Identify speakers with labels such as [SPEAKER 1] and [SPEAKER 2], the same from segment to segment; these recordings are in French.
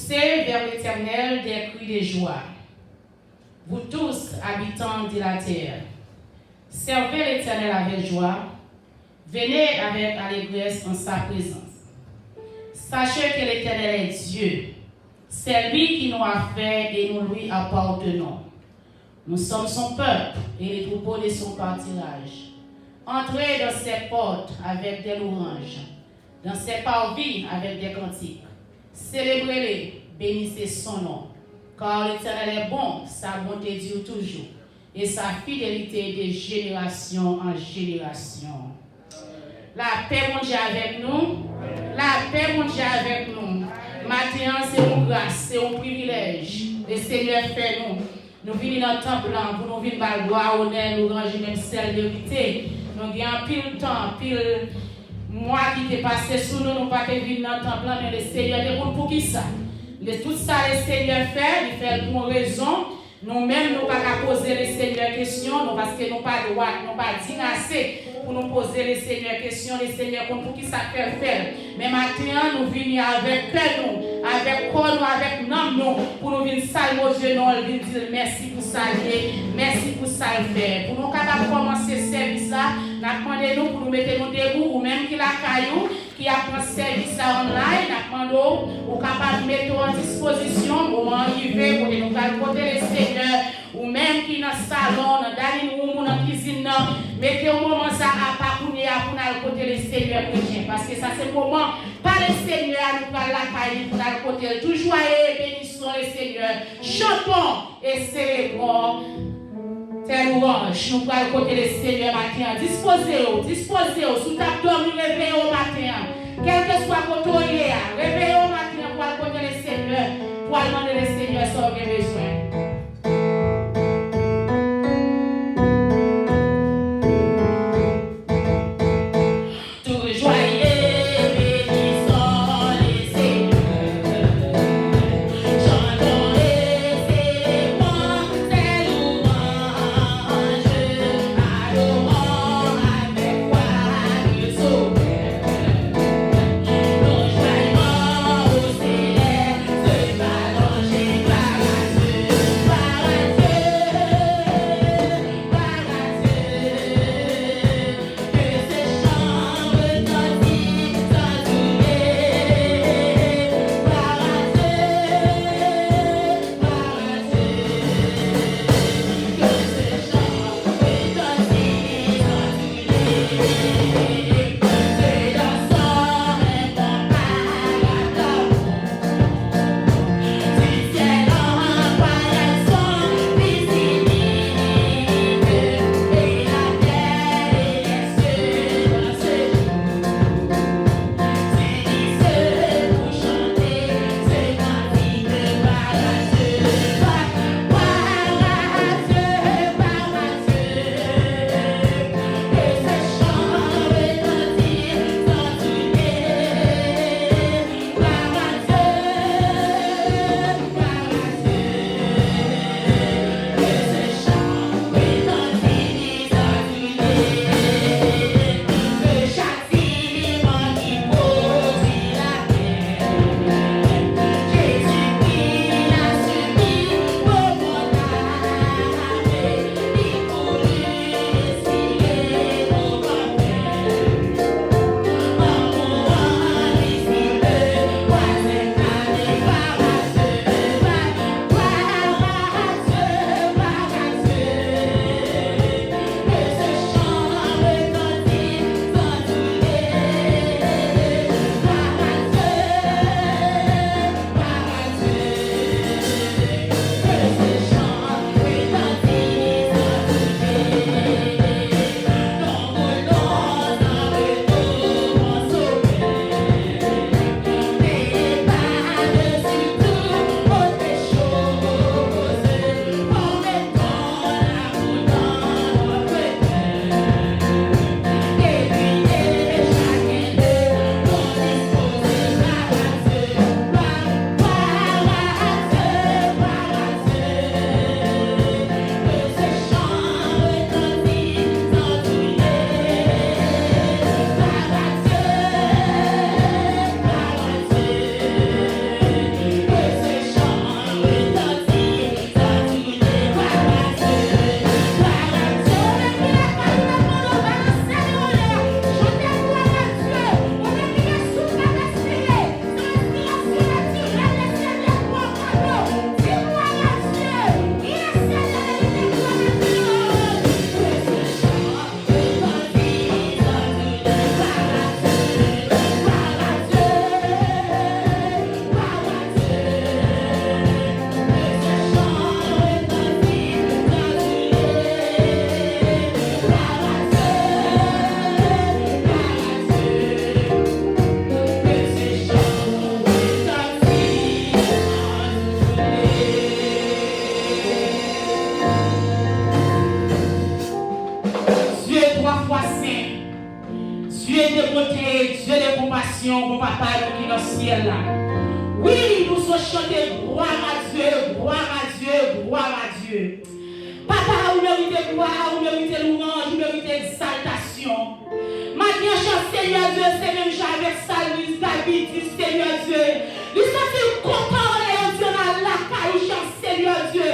[SPEAKER 1] Poussez vers l'Éternel des cris de joie. Vous tous, habitants de la terre, servez l'Éternel avec joie. Venez avec allégresse en sa présence. Sachez que l'Éternel est Dieu. C'est lui qui nous a fait et nous lui appartenons. Nous sommes son peuple et les troupeaux de son pâturage. Entrez dans ses portes avec des louanges, dans ses parvis avec des cantiques. Célébrez-les, bénissez son nom. Car l'Éternel est bon, sa bonté dure toujours, et sa fidélité de génération en génération. La paix, mon Dieu, avec nous. La paix, mon Dieu, avec nous. Maintenant, c'est une grâce, c'est un privilège. Le Seigneur fait nous. Nous venons dans le temple pour nous venir par gloire, honneur, nous ranger même celle de vérité. Nous avons pile temps, pile mois qui est passé sous nous, nous pas venir dans le temple, mais le Seigneur est pour qui ça? Tout ça, le Seigneur fait, il fait pour une raison. Nous-mêmes, nous ne pouvons pas poser le Seigneur question, parce que nous n'avons pas de droit, nous n'avons pas dit assez pour nous poser le Seigneur question, le Seigneur pour qui ça fait faire. Mais maintenant, nous venons avec cœur, avec corps, avec nom, pour nous venir saluer au Dieu, nous dire merci pour ça, merci pour ça le faire. Pour nous capables de commencer ce service-là, nous demandons pour nous mettre nous debout, ou même qui la caillou, qui apprend ce service online, nous demandons ou capable de mettre en disposition pour arriver, pour nous faire côté le Seigneur, ou même qui dans le salon, dans le dining room, dans la cuisine, mettez au moment ça à parcourir pour nous côté le Seigneur chrétien. Parce que ça c'est le moment, pas le Seigneur, nous parlons la caille pour nous côté. Tout joyeux, bénissons le Seigneur. Chantons et célébrons tes louanges. Nous parlons côté le Seigneur matin. Disposez-vous, sous ta dormi, réveillez au matin. Quel que soit votre côté, réveillez au matin pour aller côté le Seigneur, pour aller demander le Seigneur ce qu'on a besoin.
[SPEAKER 2] Joyeux
[SPEAKER 1] Oui, nous allons chanter gloire à Dieu, gloire à Dieu, gloire à Dieu. Papa, vous méritez gloire, vous méritez louange, vous méritez exaltation. Maintenant, cher Seigneur Dieu, c'est même avec Salut, David, dit Seigneur Dieu. Nous sommes contents, Léon Dieu, dans la caillou, cher Seigneur Dieu.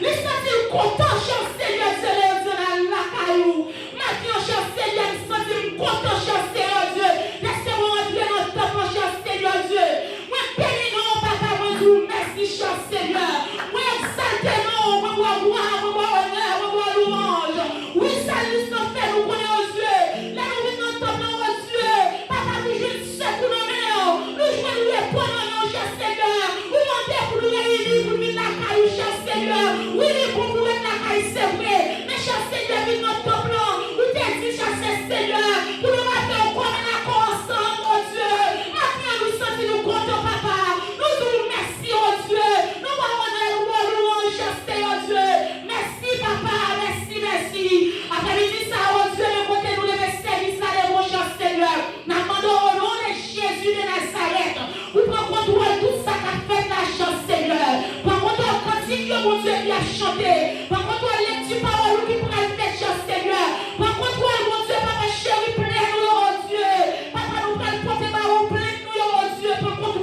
[SPEAKER 1] Nous sommes contents, cher Seigneur Dieu, Léon Dieu, dans la caillou. Maintenant, cher Seigneur, nous sommes contents, cher Seigneur Dieu. Laissez-moi entrer dans le temple, cher Seigneur Dieu. Moi, bénis-nous, papa, moi, vous merci, cher Seigneur. Moi, exaltez-nous, moi, gloire, moi, honneur, moi, louange. Oui, salut, nous fait, nous connaissons Dieu. Là, nous venons dans Dieu. Papa, nous jouons ce pour nos mains. Nous jouons le pour nos mains, cher Seigneur. Vous montez pour nous réunir, pour nous la caille, cher Seigneur. Oui, pour nous la caille, c'est vrai. Mais, cher Seigneur, nous notre temple. Nous t'es dit, cher Seigneur, pour nous mettre au corps et accord ensemble, oh Dieu. Maintenant, nous sommes nous comptons, papa. Nous disons merci, oh Dieu. Nous allons louange, cher Seigneur Dieu. Merci, papa. Merci, merci. Après-midi, ça, oh Dieu, le côté nous les services à les cher Seigneur. Nous demandons au nom de Jésus de Nazareth. Vous prenez contrôle tout ça qu'a fait la chance, Seigneur. Par contre, quand il y a mon Dieu qui a chanté. Par contre, les petits paroles qui pourraient faire, cher Seigneur. Par contre, mon Dieu, papa chéri, plein-nous, oh Dieu. Papa, nous prenons porter parole, plein-nous, oh Dieu. Par contre,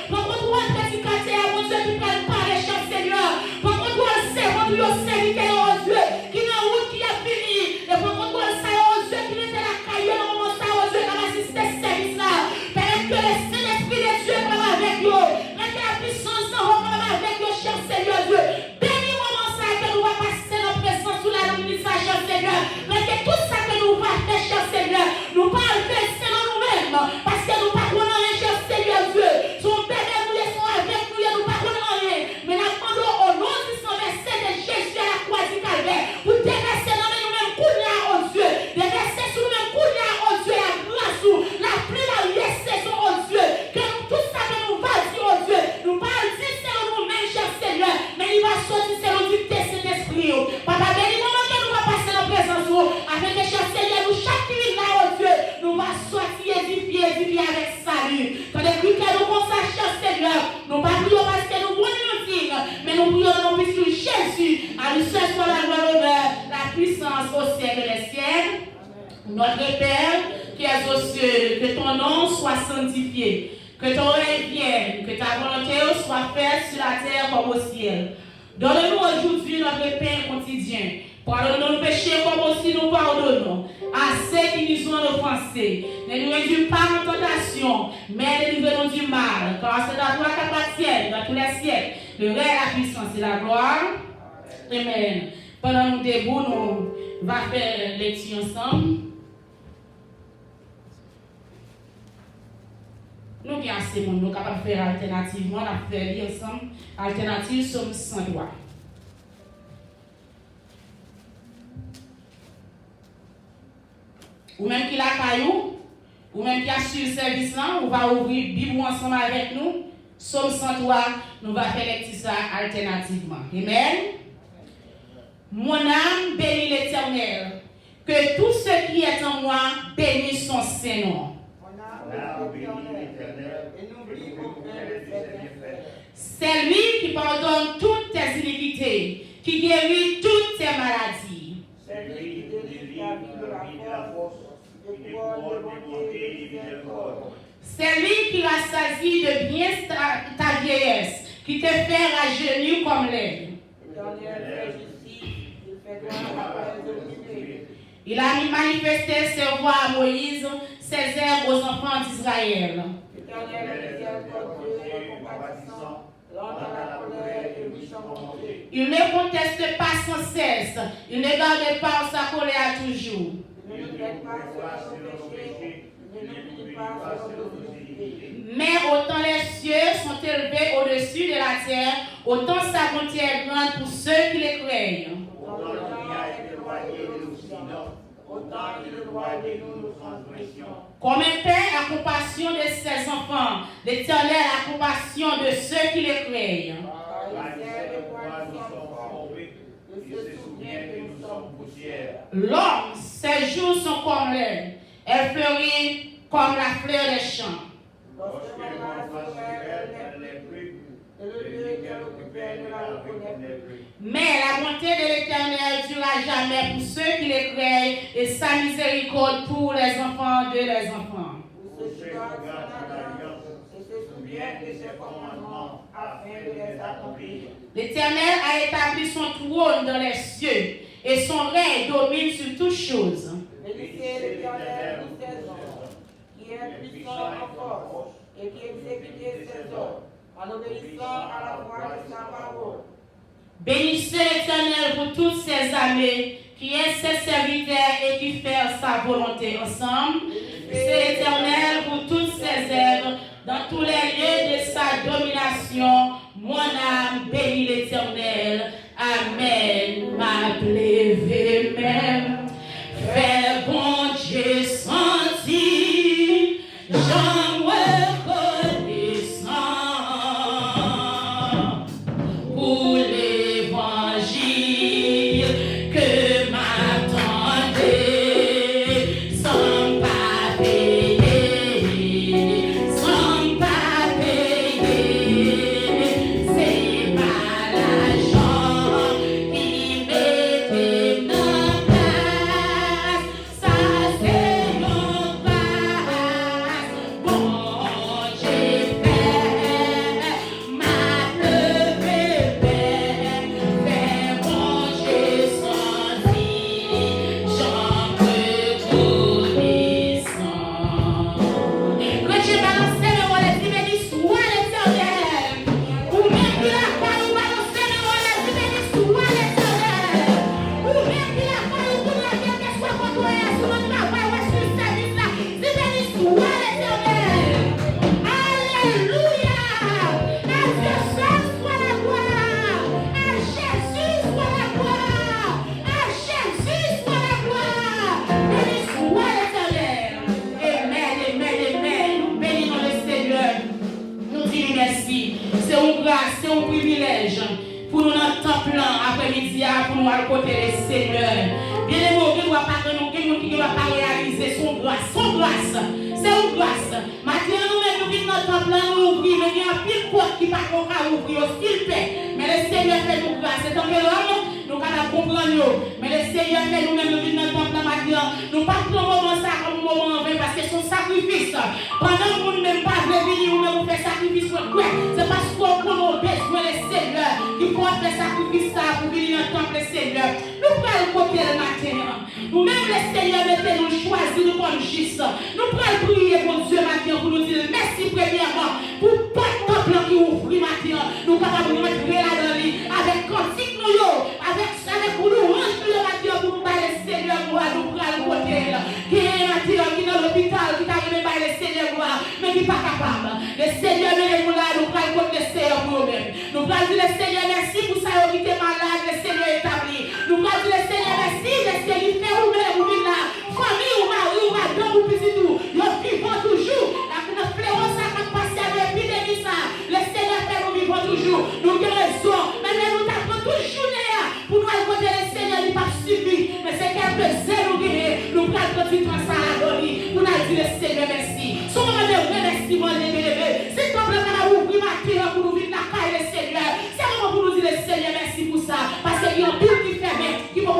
[SPEAKER 1] par contre, prédicateur, mon Dieu, qui prennent parler, cher Seigneur. Par contre, servant, nous serviteur, oh Dieu. Qui n'a route qui a fini. Et par contre, ça, oh Dieu, qui était la caillou, au moment ça, oh Dieu, qui a assisté ce service-là. Permettre que le Saint-Esprit de Dieu parle avec nous. Mettez la puissance en haut, parle avec nous, cher Seigneur Dieu. Bénis moment ça que nous va passer notre présence sous la lumière, cher Seigneur. Mettez tout ça que nous va faire, cher Seigneur. Nous parlons de selon nous-mêmes. Parce que nous ne parlons rien, cher Seigneur Dieu. Son bébé nous laissons avec nous et nous ne parlons rien. Mais nous demandons au nom du sang versé de Jésus à la croix du calvaire. Pour déverser dans nous-mêmes, couler au Dieu. Déverser sur nous-mêmes, couler au Dieu. La grâce, la pluie, la récession au Dieu. Que nous, tout ça que nous va dire au Dieu. Nous parlons dire selon nous-mêmes, cher Seigneur. Mais il va sortir selon du Saint-Esprit. Papa, bénis-moi que nous va passer dans la présence. Afin que, cher Seigneur, nous chaque nuit là, oh Dieu, nous va sortir édifier avec salut. Quand les plus que nous consacrons, cher Seigneur, nous ne prions parce que nous voulons dire, mais nous prions dans le nom de Jésus. À lui seul soit la gloire, l'honneur, la puissance au siècle des siècles. Notre Père qui es aux cieux, que ton nom soit sanctifié, que ton règne vienne, que ta volonté soit faite sur la terre comme au ciel. Donne-nous aujourd'hui notre pain quotidien. Pardonne-nous nos péchés comme aussi nous pardonnons à ceux qui nous ont offensés. Ne nous induis pas en tentation, mais délivre-nous du mal. Car c'est à toi qu'appartiennent dans tous les siècles le règne, la puissance et la gloire. Amen. Pendant nous debout, nous allons faire lecture ensemble. Nous avons assez de monde, nous sommes capables de faire alternativement, nous allons faire lire ensemble. Alternative, sommes sans droit. Ou même qui la caillou, ou même qui a su le service là, on va ouvrir Bible ensemble avec nous. Somme 103, nous allons faire lecture alternativement. Amen. Mon âme bénit l'Éternel. Que tout ce qui est en moi bénisse son Saint-Nom. C'est lui qui pardonne toutes tes iniquités, qui guérit toutes tes maladies.
[SPEAKER 2] C'est lui qui délivre la vie de la force,
[SPEAKER 1] c'est lui qui rassasie de bien ta vieillesse, qui te fait rajeunir comme l'aigle. Il a manifesté ses voies à Moïse, ses œuvres aux enfants d'Israël. Il ne conteste pas sans cesse, il ne garde pas sa colère toujours. Mais autant les cieux sont élevés au-dessus de la terre, autant sa bonté est grande pour ceux qui les craignent. Comme un père a compassion de ses enfants, l'Éternel a compassion de ceux qui les craignent. L'homme, ses jours sont comme l'air, elle fleurit comme la fleur des champs.
[SPEAKER 2] Lorsque le monde passe elle n'est plus. Et le Dieu qu'elle occupait ne la reconnaît plus.
[SPEAKER 1] Mais la bonté de l'Éternel durera jamais pour ceux qui les craignent et sa miséricorde pour les enfants de les enfants.
[SPEAKER 2] Pour ceux qui gardent son alliance et se souviennent de ses commandements afin de les accomplir.
[SPEAKER 1] L'Éternel a établi son trône dans les cieux et son règne domine sur toutes choses.
[SPEAKER 2] Bénissez l'Éternel tous ses ordres, qui est puissant en force et qui exécute ses ordres en obéissant à la voix de sa parole.
[SPEAKER 1] Bénissez l'Éternel pour toutes ses armées, qui est ses serviteurs et qui fait sa volonté ensemble. Bénissez l'Éternel pour toutes ses œuvres, dans tous les lieux de sa domination. Mon âme bénit l'Éternel. Amen. Ma levée même. Fais bon Dieu sentir. J'en reconnaissant pour l'évangile que m'attendait sans pas payer, sans pas payer. C'est pas l'argent qui mettait ma place, ça c'est mon grâce. Bon j'ai fait ma levée belle, fais bon j'ai senti, j'en reconnaissant. Que Dieu balance le relais, tu me dis soit l'Éternel. Ou même qu'il a fallu balancer le relais, tu me dis soit l'Éternel. Ou même qu'il a fallu tout le bien que soit contre sur le travail ou sur le service là, tu me dis soit l'Éternel. Alléluia. À Dieu seul soit la gloire. À Jésus soit la gloire. À Jésus soit la gloire. Béni soit l'Éternel. Amen, amen, amen. Nous bénissons le Seigneur. Nous disons merci. C'est une grâce, c'est un privilège pour nous dans le temple après-midi, pour nous aller côté le Seigneur. Bien aimé, qui ne doit pas réaliser son grâce. Son grâce, c'est une grâce. Maintenant, nous-mêmes, nous venons dans le temple, nous ouvrons, mais il y a un pile porte qui ne peut pas ouvrir, il paix. Mais le Seigneur fait nous grâce. C'est tant que l'homme, nous allons comprendre. Mais le Seigneur fait nous-mêmes, nous venons dans le temple maintenant. Nous ne pas prendre un moment ça comme un moment en vain parce que c'est son sacrifice. Pendant que nous ne même pas venir, nous faire sacrifice pour quoi? C'est parce qu'on a besoin le Seigneur qui peut faire sacrifice ça pour venir dans le temple le Seigneur. Nous prenons le côté le matin. Nous-mêmes, le Seigneur, mettez-nous choisir nous comme juste. Nous prenons prier pour Dieu matin pour nous dire merci premièrement pour pas de temple qui ouvre matin. Nous sommes capables de rentrer là-dedans avec cantique nous, avec pour nous ranger le matin pour nous parler le Seigneur, nous prenons le côté qui est matin, qui est dans l'hôpital, qui t'a même parler le Seigneur, mais qui n'est pas capable. Le Seigneur, nous là, nous prenons le côté le Seigneur pour nous-mêmes. Nous prenons dire le Seigneur, merci pour ça, qui était malade, le Seigneur établi. Nous prenons dire le Seigneur, merci, le Seigneur fait vous-même, vous venez là. Famille ou mari ou madame ou petit tout, nous vivons toujours. La fléau, ça va passer à l'épidémie, ça. Le Seigneur fait nous vivons toujours. Nous avons raison. Maintenant, nous t'apprenons toujours pour nous aller le Seigneur, il pas suffit. Mais c'est quelques zèle nous guérir. Nous prenons petit temps ça à la vie. Pour nous dire le Seigneur, merci. Son moment de remerciement, c'est ton plan à ouvrir ma terre pour nous vivre la caille le Seigneur. C'est le moment pour nous dire le Seigneur, merci pour ça. Parce qu'il y a un but qui fait bien, qui peut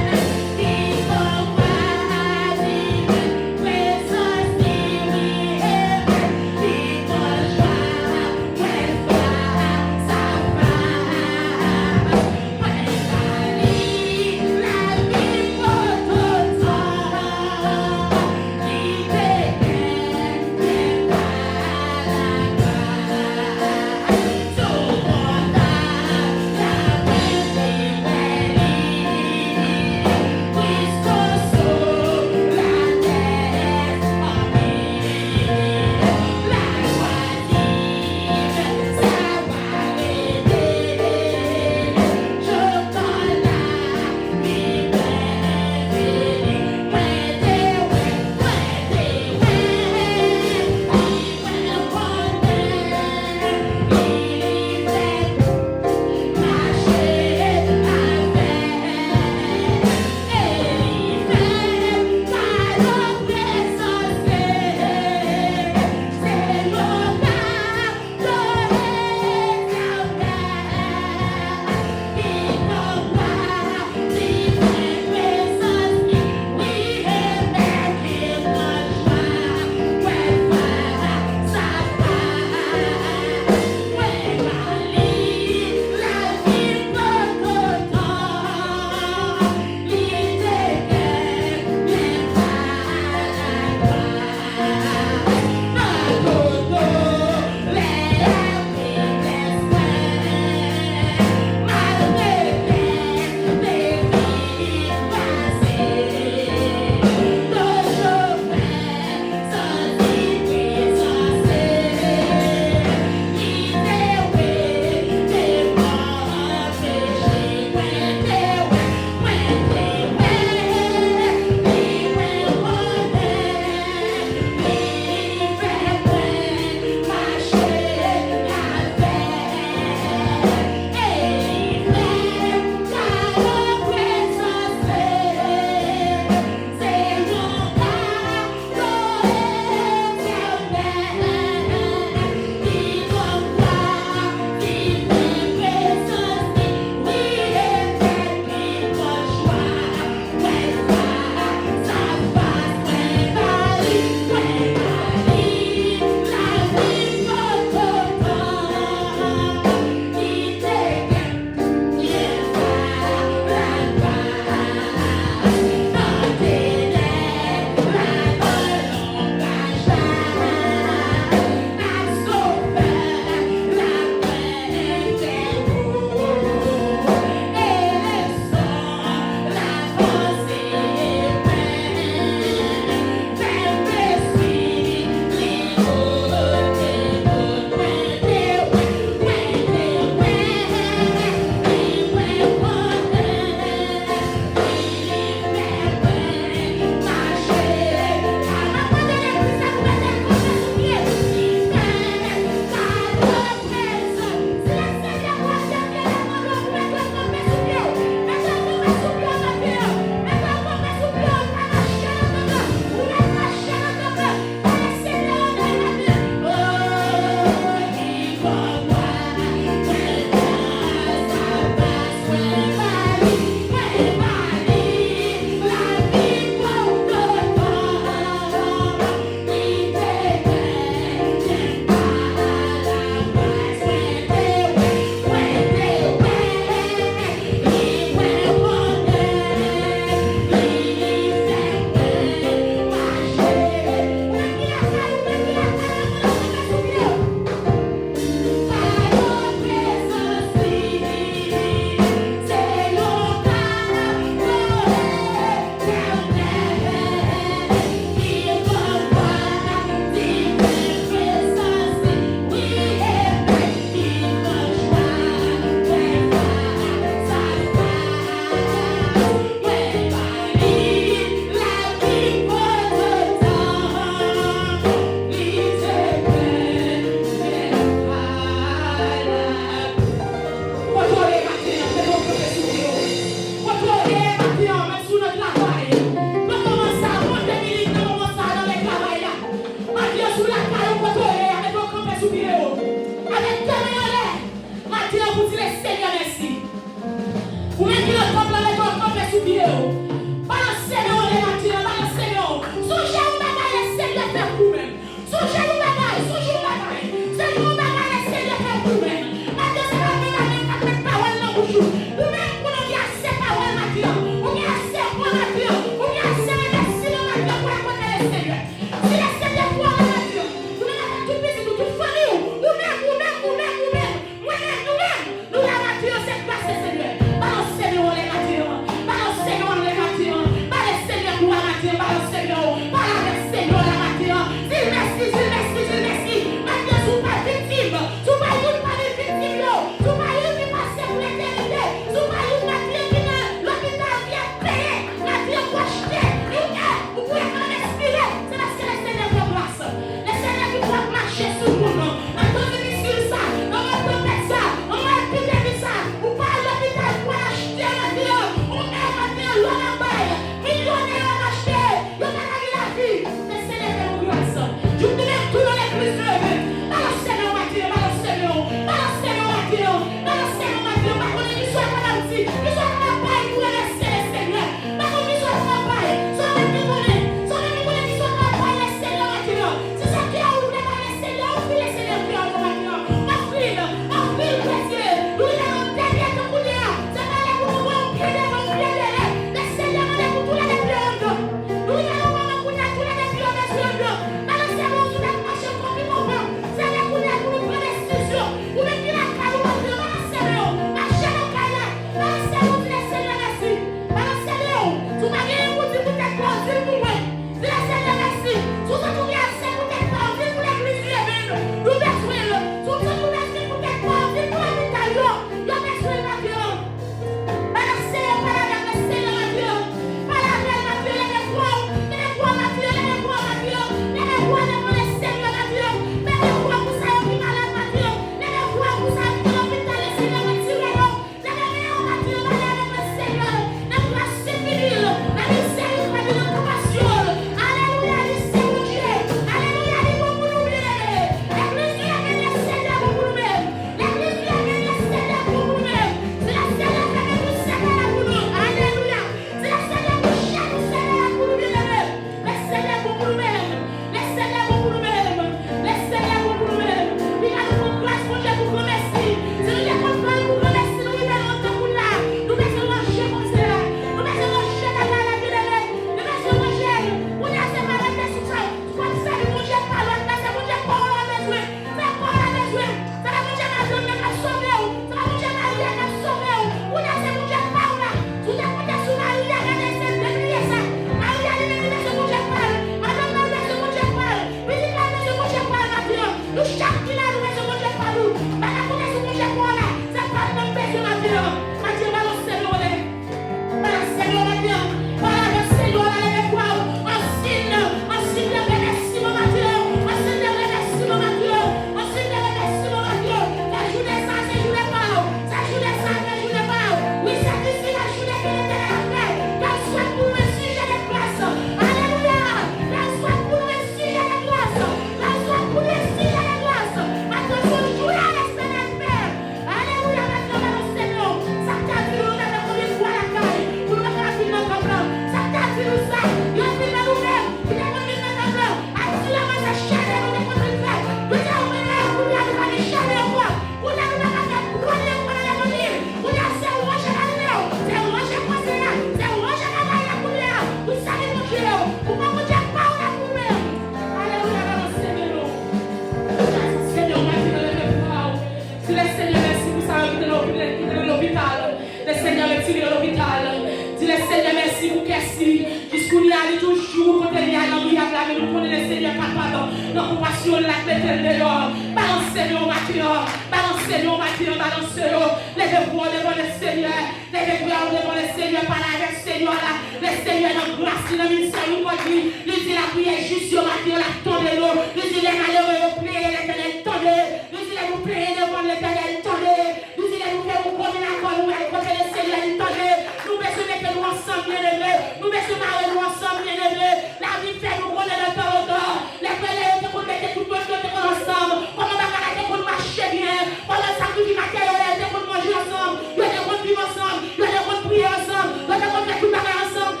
[SPEAKER 1] mais nous connaissons le Seigneur capable. Nos compassions, la mettez dehors. Balancez-nous au matin. Balancez-nous au matin. Balancez-nous. Levez-vous devant le Seigneur. Levez-vous devant le Seigneur. Parlez avec le Seigneur là. Le Seigneur dans grâce, dans le ministère, nous dit, la prière juste au matin, la tendez-nous. Nous dit, les malheureux, vous priez, l'Éternel, tendez. Nous dit, vous priez devant l'Éternel, tendez. Nous dit, vous faites vous connaître l'accord, nous allons côté le Seigneur, tendez. Nous mettons nous ensemble, bien-aimés. Nous mettons nous ensemble, bien-aimés. La vie fait nous connaître le temps au temps. Les frères, vous mettez tout le monde ensemble. Comment on va marcher bien. Pendant ça, tout le matériel, vous manger ensemble. Vous allez vivre ensemble. Vous allez prier ensemble. Vous allez faire tout le monde ensemble.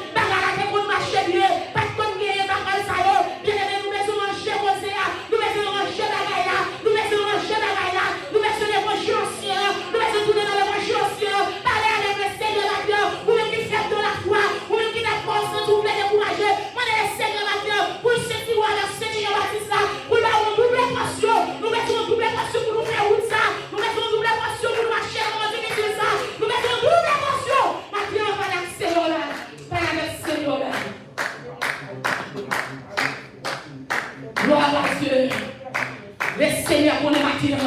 [SPEAKER 1] Vous marcher bien. Pas de bonne guerre, pas de ça. Bien-aimés, nous mettons manger rosé là. Nous mettons manger bagaille là. Nous mettons manger bagaille là. Nous mettons les manger anciens. Nous mettons tout dans les manger anciens. Parlez avec le Seigneur là-dedans. Vous même qui faites de la foi. Vous même qui n'êtes pas sans vous décourager. Demandez le Seigneur là-dedans. Pour le Seigneur là, Seigneur Baptiste là. Pour nous avoir une double passion. Nous mettons une double passion pour nous faire route ça. Nous mettons une double passion pour nous marcher avant de dire ça. Nous mettons une double passion. Maintenant, on va avec le Seigneur là. Pas avec le Seigneur là. Gloire à Dieu. Le Seigneur pour les matin.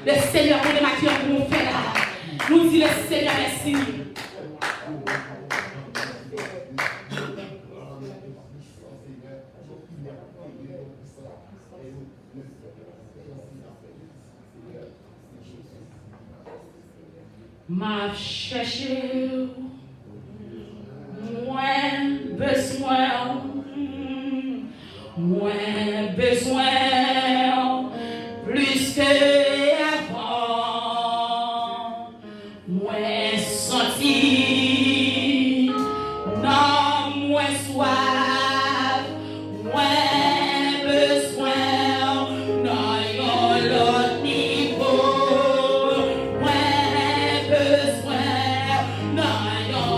[SPEAKER 1] Le Seigneur pour les matin pour nous faire là. Nous disons le Seigneur merci. M'a cherché, moins besoin, plus que avant, moins senti, non, moins soif, moins besoin, non, yon l'autre niveau, moins besoin, non, yon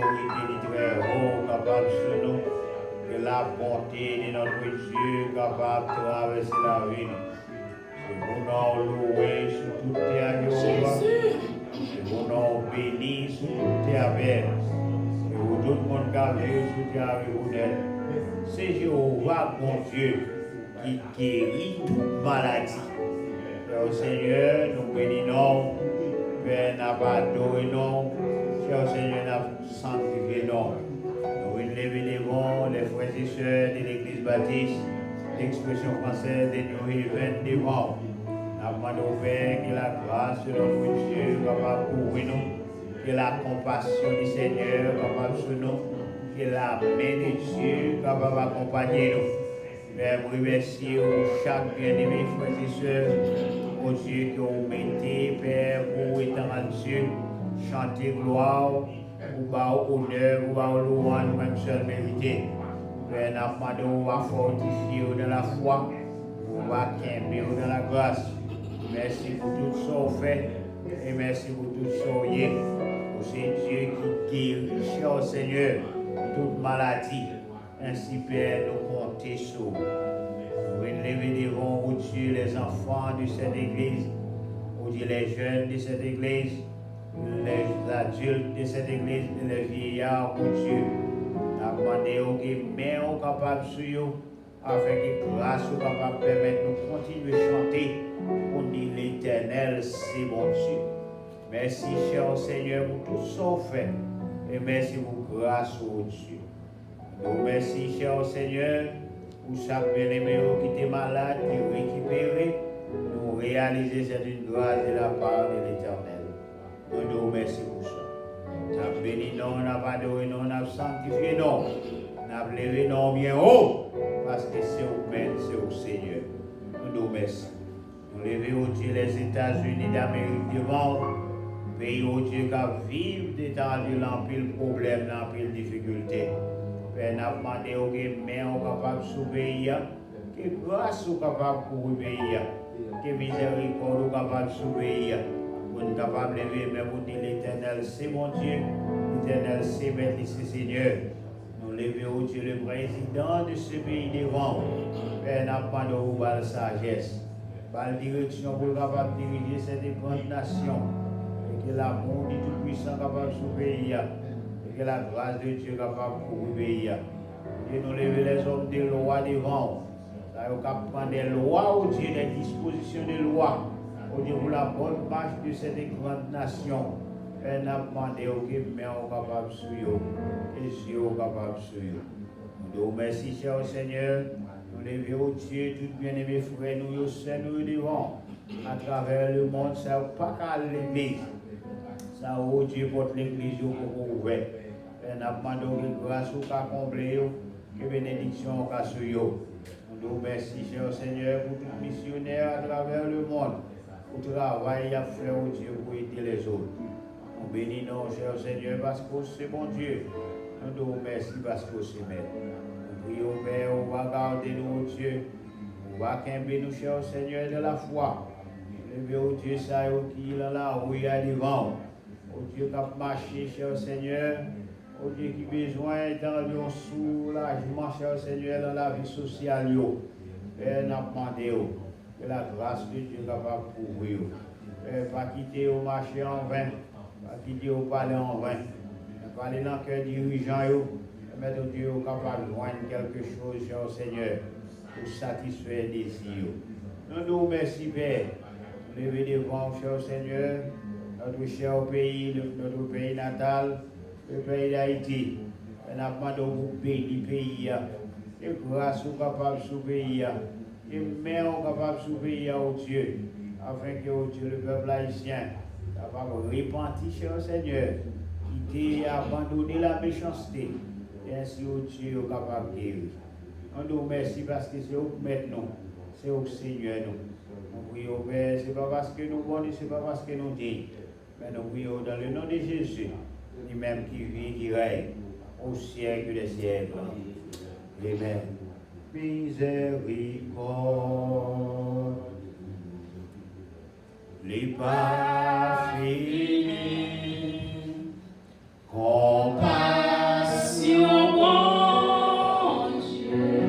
[SPEAKER 3] autorité du très haut capable sur nous, que la bonté de notre Dieu capable de traverser la vie. C'est mon nom loué sur toute terre, Jéhovah. C'est mon nom béni sur toute terre, Père. Et pour tout le monde qui a vu sur terre, c'est Jéhovah, mon Dieu, qui guérit toute maladie. Cher Seigneur, nous bénissons, Père, n'a pas adoré, non. Cher Seigneur, n'a sanctifié, non. Nous lever devant les frères et sœurs de l'Église baptiste, l'expression française de New Haven devant. Nous demandons au Père que la grâce de notre Dieu capable couvrir nous, que la compassion du Seigneur capable sur nous, que la main de Dieu capable d'accompagner nous. Père, vous remercie chaque bien-aimé, frères et sœurs, au Dieu que vous mettez, Père, pour éternel Dieu, chanter gloire, pour bas honneur, pour bas louange, même seul mérité. Père, nous demandons à fortifier dans la foi, pour va camper dans la grâce. Merci pour tout ce qu'on fait, et merci pour tout ce qu'on y est. Pour ce Dieu qui guérit, cher Seigneur, toute maladie. Ainsi, Père, nous comptons sur vous. Nous lever devant vous, Dieu, les enfants de cette église, vous Dieu, les jeunes de cette église, les adultes de cette église, et les vieillards, vous Dieu. Nous demandons que mains soient capables de suivre, afin que grâce soit capable de permettre de continuer à chanter pour dire l'Éternel, c'est mon Dieu. Merci, cher Seigneur, pour tout ce qu'on fait, et merci pour grâce au Dieu. Nous remercions, cher Seigneur, pour chaque bien-aimé qui était malade, qui est récupéré. Nous réaliser cette une grâce de la part de l'Éternel. Nous nous remercions pour ça. Nous avons béni, nous n'avons pas adoré, nous n'avons sanctifié, nous n'avons levé, nous bien haut, parce que c'est vous-même, c'est au Seigneur. Nous nous remercions. Nous levons au Dieu les États-Unis d'Amérique devant, pays au Dieu qui vivent des temps de l'empile problème, l'empile difficulté. Père, nous avons demandé aux mains capables de sauver, que grâce soit capable de couvrir, que miséricorde soit capable de sauver, pour nous capables de lever, mais pour dire l'Éternel, c'est mon Dieu, l'Éternel, c'est Maître, c'est Seigneur. Nous levons au Dieu le président de ce pays devant. Père, nous avons demandé aux la sagesse, par la direction pour capable de diriger cette grande nation, et que l'amour du Tout-Puissant capable de sauver. Que la grâce de Dieu est capable de obéir. Et nous lever les hommes de loi devant. Ça veut prendre des lois au Dieu, des dispositions de loi. Au Dieu pour la bonne marche de cette grande nation. Et nous avons demandé que mais on est capable de suivre. Et Dieu est capable de suivre. Nous vous remercions, cher Seigneur. Nous levons au Dieu, tout bien-aimés frères, nous nous devant. À travers le monde, ça ne pas qu'à l'église. Ça, oh Dieu, porte l'église pour ouvert. Et nous demandons que grâce au cas complet, que bénédiction au cas sur vous. Nous nous remercions, cher Seigneur, pour tout missionnaire à travers le monde, pour le travail à faire au Dieu pour aider les autres. Nous bénissons, cher Seigneur, parce que c'est mon Dieu. Nous nous remercions parce que c'est Maître. Nous prions, Père, on va garder nous, Dieu. On va camper nous, cher Seigneur, de la foi. Lever au Dieu, ça qui est là, où il y a devant. Au Dieu qui a marché, cher Seigneur. Au Dieu qui a besoin d'un soulagement, cher Seigneur, dans la vie sociale. Père, nous demandons que la grâce de Dieu est capable de couvrir. Père, pas quitter au marché en vain, pas quitter au palais en vain. Parler dans le cœur dirigeant, mettre Dieu capable de joindre quelque chose, cher Seigneur, pour satisfaire les désirs. Nous nous remercions, Père. Lever devant, cher Seigneur, notre cher pays, notre pays natal, le pays d'Haïti. Et nous demandons vous bénir le pays, et grâce au capable de ce pays, et main capable de ce pays au Dieu, afin que au Dieu, le peuple haïtien, capable de repentir, cher Seigneur, quitter et abandonner la méchanceté, et ainsi au Dieu capable de guérir. Nous nous remercions parce que c'est vous maintenant, c'est au Seigneur nous. Nous prions, Père, ce n'est pas parce que nous bons, ce n'est pas parce que nous disons, mais nous prions dans le nom de Jésus, lui-même qui vit, qui règne, au siècle des siècles. Amen. Miséricorde, les pas finis,
[SPEAKER 1] Compassion, bon Dieu,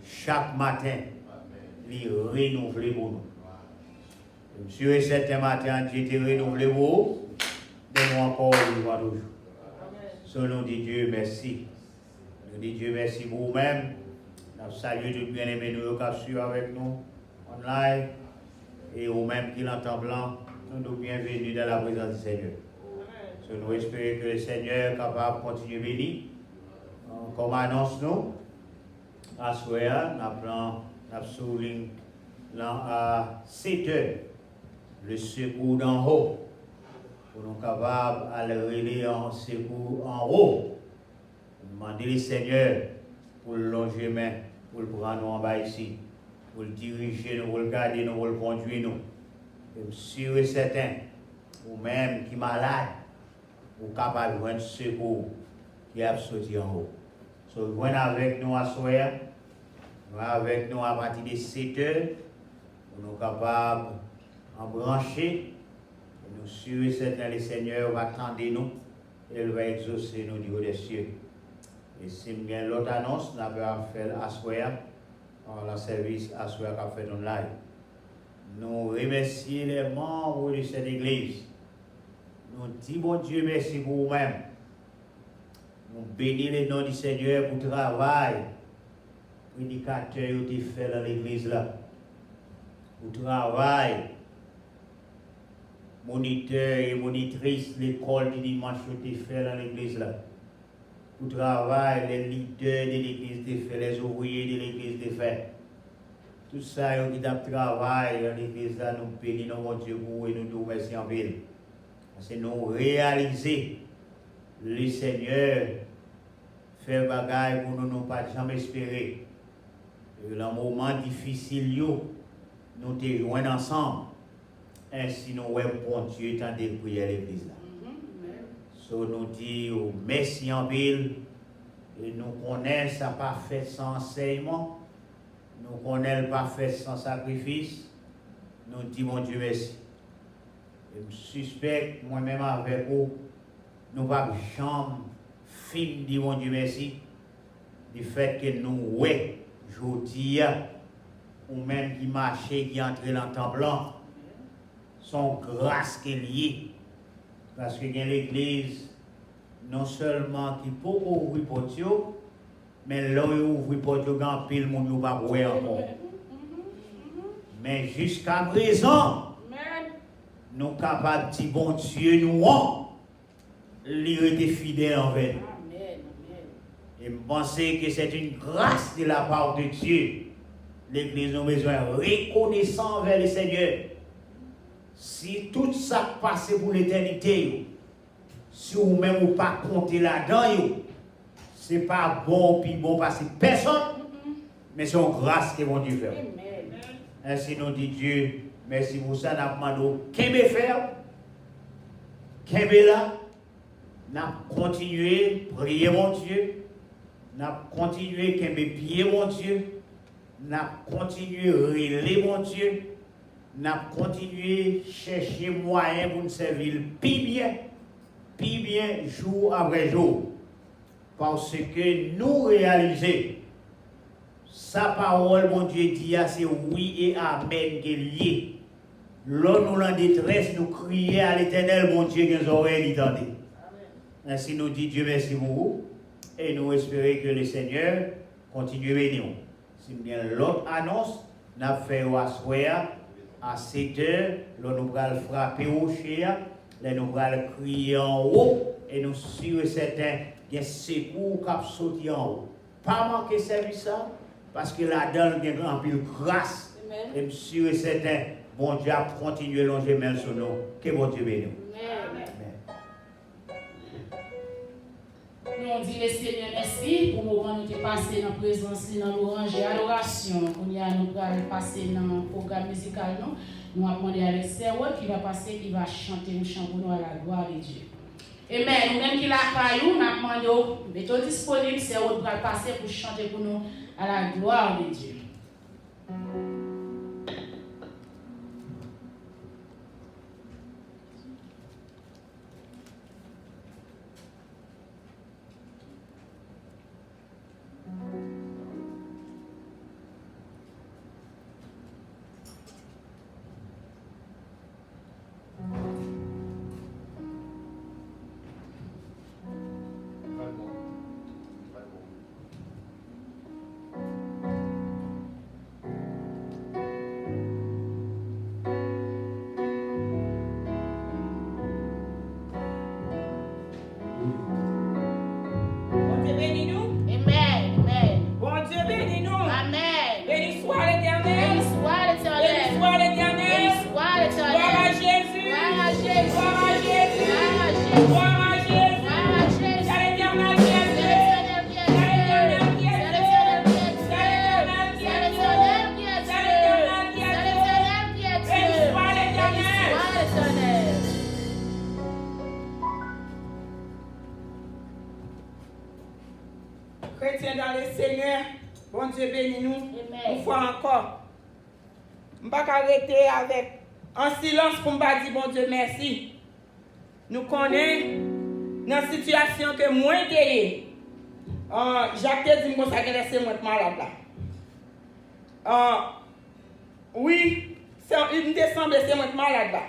[SPEAKER 3] Chaque matin, il renouvelé pour nous. Monsieur et certain matin, Dieu te renouvelé pour vous. Donne-nous encore une fois toujours. Son nom de Dieu, merci. Nous disons Dieu merci pour vous-même. Nous saluons tout bien-aimé nous qui suivent avec nous online. Et vous-même qui l'entendent blanc, nous nous bienvenus dans la présence du Seigneur. Nous espérons que le Seigneur est capable de continuer béni. Comme annonce nous, à soir, nous soulignons à 7 heures le secours d'en haut. Pour nous capables d'aller relayer en secours en haut. Demander le Seigneur pour le longer main, pour le prendre nous en bas ici, pour le diriger nous, pour le garder nous, pour le conduire nous. Et sûr et certain, vous-même qui malade, vous êtes capable de joindre secours qui a sorti en haut. So, vous venez avec nous à soir, vous avec nous à partir de 7 heures, pour nous capables en brancher. Nous sûrs et certains, le Seigneur va attendre nous et il va exaucer nous du haut des cieux. Et si nous avons l'autre annonce, nous avons fait à soir, dans le service à soir qu'a fait dans live. Nous remercions les membres de cette église. Nous disons bon Dieu merci pour vous-même. Nous bénissons le nom du Seigneur pour le travail. Prédicateur qui a fait dans l'église là. Pour le travail. Moniteur et monitrice l'école du dimanche qui a fait dans l'église là. Pour le travail, les leaders de l'église de fait, les ouvriers de l'église de fait. Tout ça, qui a travail dans l'église là, nous bénissons mon Dieu pour et nous nous remercions en ville. Parce que nous réalisons le Seigneur fait bagaille pour nous pas jamais espérer. Et dans le moment difficile, nous te joignons ensemble. Ainsi, nous voyons bon Dieu tant de prier à l'église là. So, nous disons merci en ville. Et nous connaissons ça pas fait sans enseignement. Nous connaissons pas fait sans sacrifice. Nous disons mon Dieu merci. Et je suspecte moi-même avec vous, nous ne pouvons pas jamais fin dire mon Dieu merci du fait que nous, ouais, aujourd'hui, ou même qui marchait, qui entrait dans le temps blanc, sont grâce qui est liée. Parce que l'église, non seulement qui peut ouvrir porte, mais là où ouvrir porte, il y a pile monde qui ne peut pas voir encore. Mais jusqu'à présent, nous sommes capables de dire, bon Dieu, nous il était fidèle envers nous. Et je pense que c'est une grâce de la part de Dieu. L'Église a besoin de reconnaissance envers le Seigneur. Si tout ça passe pour l'éternité, si vous-même vous pas compter là-dedans, ce n'est pas bon puis bon parce que personne, mais c'est une grâce que mon Dieu fait. Ainsi nous dit Dieu, merci pour ça, nous demandons qu'est-ce que faire, qu'est-ce que là, nous continuer à prier mon Dieu, nous continuer à prier mon Dieu, nous continuer à relayer mon Dieu, nous continuer à chercher moyen pour nous servir plus bien, jour après jour. Parce que nous réalisons, sa parole, mon Dieu, dit, c'est oui et amen qui est lié. Lorsque nous en détresse, nous crions à l'Éternel, mon Dieu, que nous oreilles l'entendent. Ainsi nous dit Dieu merci pour vous. Et nous espérons que le Seigneur continue à bénir. Si bien l'autre annonce, nous avons fait à 7 heures, nous allons frapper au chien, nous allons crier en haut, et nous sommes certains, il y a secours qui ont sauté en haut. Pas manquer de service ça, parce que là-dedans, il y a un peu de grâce. Et je suis certain, bon Dieu a continué à longer main sur nous. Que bon Dieu bénisse.
[SPEAKER 1] Nous on dit le Seigneur merci pour le moment où nous sommes passés dans la présence, dans l'orange et adoration. Nous allons passer dans le programme musical. Nous allons demander avec Serwot qui va passer, qui va chanter un chant pour nous à la gloire de Dieu. Et même, nous-mêmes qui l'a caillou, nous allons demander, mettons disponible, Serwot va passer pour chanter pour nous à la gloire de Dieu.
[SPEAKER 2] Chrétiens dans le Seigneur, bon Dieu bénis nous, une fois encore. Je ne vais pas arrêter avec en silence pour me dire bon Dieu merci. Nous connaissons dans la situation que moi j'ai. Jacques te dit que ça laissé moi malade là. Oui, il me semble que c'est moi malade là.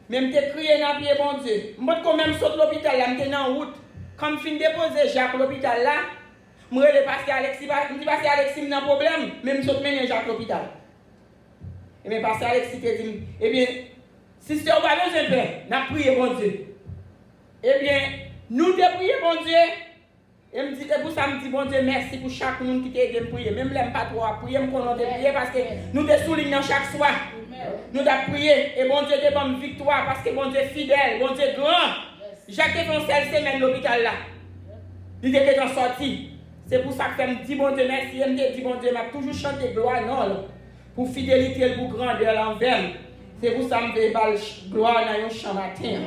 [SPEAKER 2] Mais je me crié dans le pied bon Dieu. Je vais quand même sauter l'hôpital là, je suis en route. Quand je finis de déposer Jacques à l'hôpital là, je vais passer Alexis, je dis passer Alexis n'a problème, mais je saute mener Jacques à l'hôpital. Et bien passer Alexis te dit, eh bien, si c'est au ballon de paix, n'a prié bon Dieu. Eh bien, nous te prié bon Dieu. Et me dit pour ça me dit bon Dieu merci pour chaque monde qui t'a aidé à prier. Même l'aime pas trop à prier, me connaît de prier parce que nous te soulignons chaque soir. Nous t'avons prié et bon Dieu te donne victoire parce que bon Dieu est fidèle, bon Dieu est grand. Jacques est en seule semaine l'hôpital là. Il était déjà sorti. C'est pour ça que je me dis bon Dieu merci. Je me dis bon Dieu m'a toujours chanté gloire non pour fidélité et pour grandeur l'envers. C'est pour ça que je me dis gloire dans un chant matin.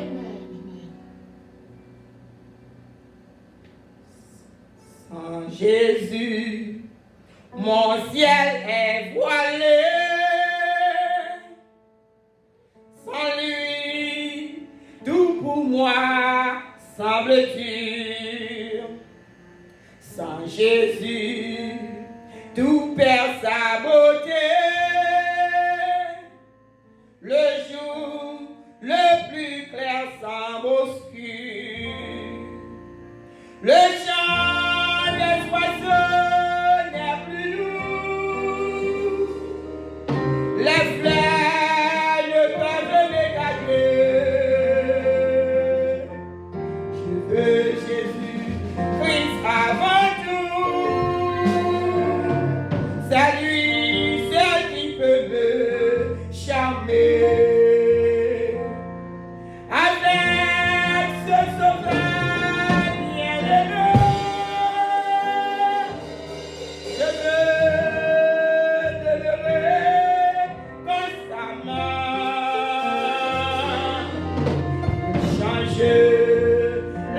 [SPEAKER 2] Sans Jésus, mon ciel est voilé. Sans lui, tout pour moi semble dur. Sans Jésus, tout perd sa beauté. Le jour le plus clair semble obscur. Le chant des oiseaux n'est plus lourd. Les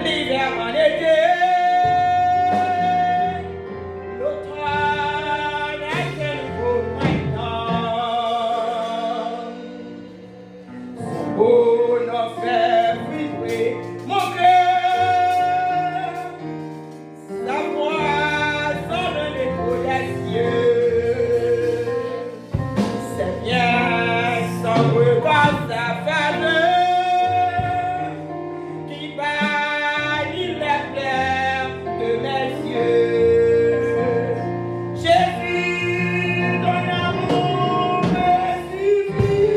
[SPEAKER 2] l'hiver en été, l'automne est un nouveau printemps. Son beau nom fait vibrer mon cœur, sa voix sonne l'écho des cieux. C'est bien son regard, sa faveur, qui bannit les pleurs de mes yeux. Jésus, ton amour me suffit.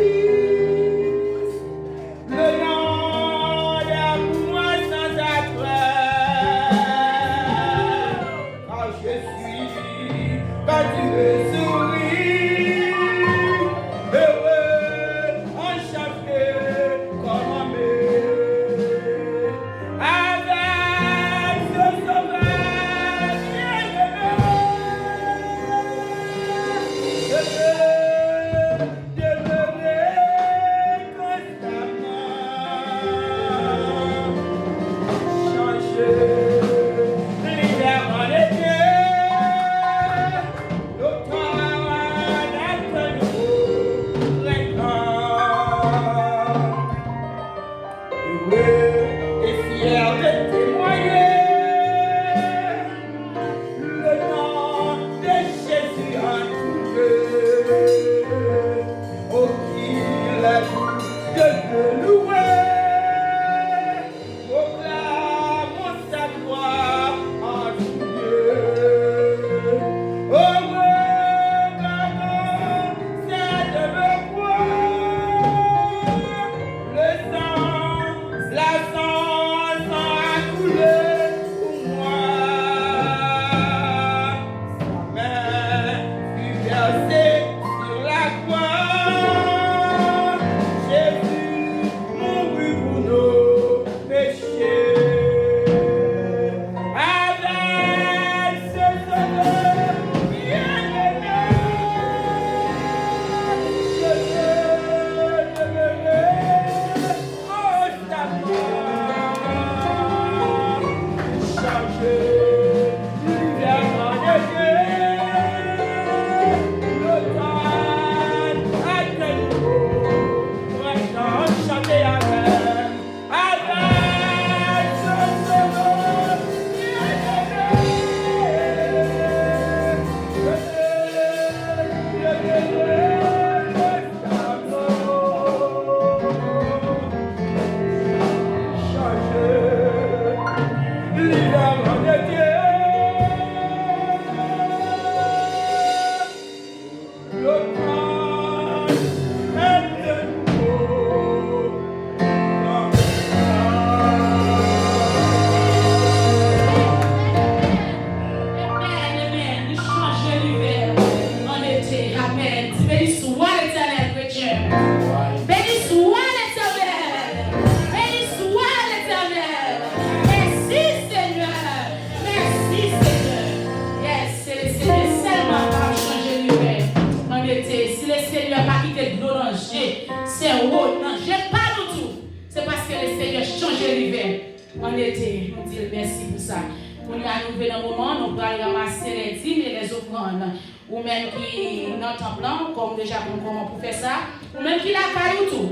[SPEAKER 2] Le nom d'amour moi sans attrait. Quand je suis, quand tu me souris, heureux, enchanté, comme aimé. Avec ce sauvage bien-aimé, je veux demeurer constamment. Changer l'hiver en été, l'automne est un nouveau printemps. Heureux et fier de témoigner le nom de Jésus en tout lieu. Oh, qu'il est doux de le louer. Proclamons sa gloire en tout lieu. Oh, regardons cette croix, le sang, la sang a coulé pour moi. Sa main fut versée sur la croix. Jésus mourut pour nos péchés. Avec ce sauveur bien-aimé, je veux demeurer constamment. Changer l'hiver en été, l'automne est un nouveau printemps. Chantez avec ce sauveur bien-aimé. Je demeurer constamment. Changer l'hiver en été, l'automne est de nouveau
[SPEAKER 1] Amen. Nous changeons l'hiver en été. Amen. Béni soit l'Éternel, chrétien. Béni soit l'Éternel. Béni soit l'Éternel. Merci Seigneur. Merci Seigneur. Yes, c'est le Seigneur seulement qui va changer l'hiver en été. Si le Seigneur n'a pas quitté de l'eau dans le jet, c'est un haut dans le jet, pas du tout. C'est parce que le Seigneur change l'hiver en été. Nous disons merci pour ça. On a arrivé dans le moment, nous allons ramasser les dîmes et les offrandes. Ou même qui dans le temple, comme déjà comment pour faire ça. Ou même qui la caillou tout.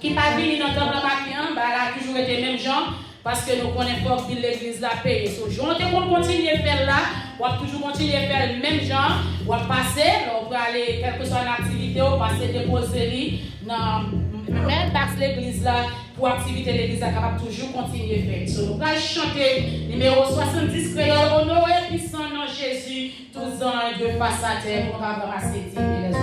[SPEAKER 1] Qui pas venu dans le temple matin, bah là toujours été même gens. Parce que nous connaissons pas que l'église la paye. So, on continue à faire là, on va toujours continuer à faire le même genre. On va passer, on peut aller, quelle que soit l'activité, on va passer déposer même parce que l'église là, pour activité l'église là, capable toujours continuer à faire. So, nous allons chanter numéro 70, créole, honorer puissant nom Jésus, tous anges de face à terre pour avoir assez dit les autres.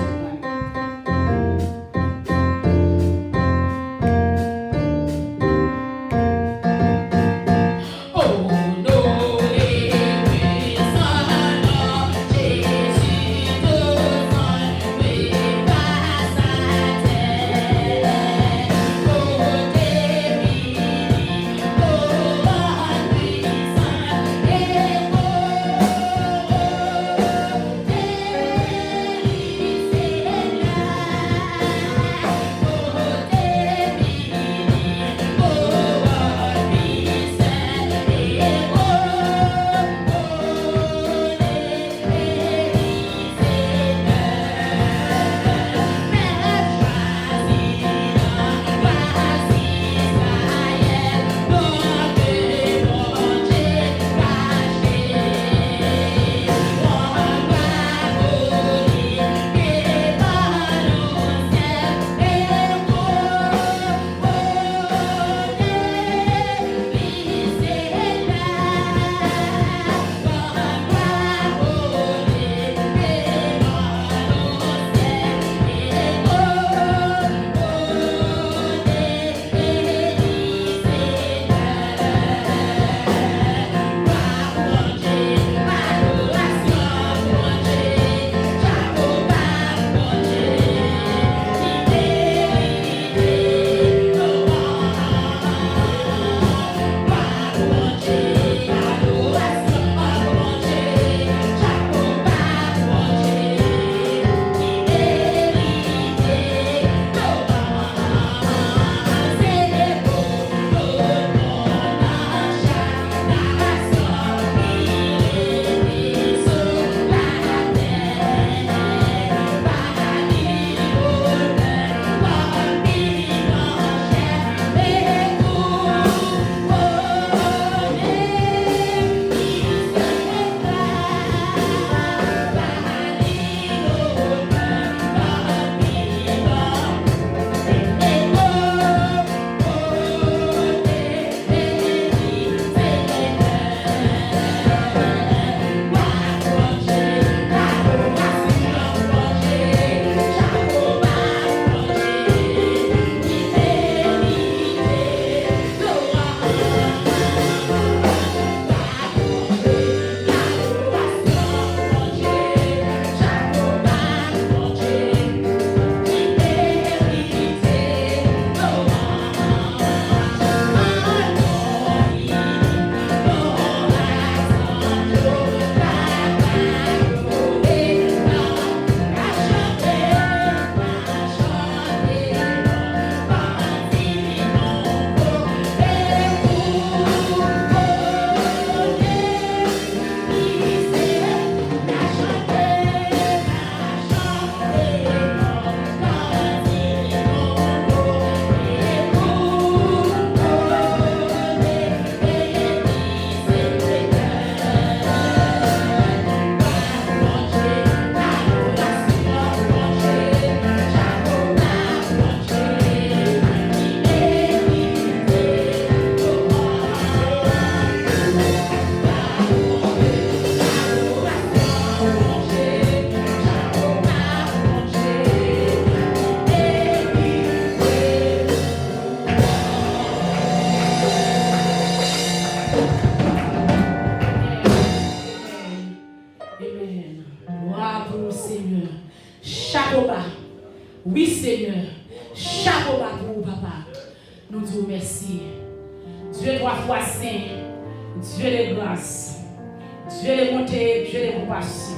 [SPEAKER 1] nous disons merci. Dieu trois fois saint, Dieu de grâce, Dieu de bonté, Dieu de compassion.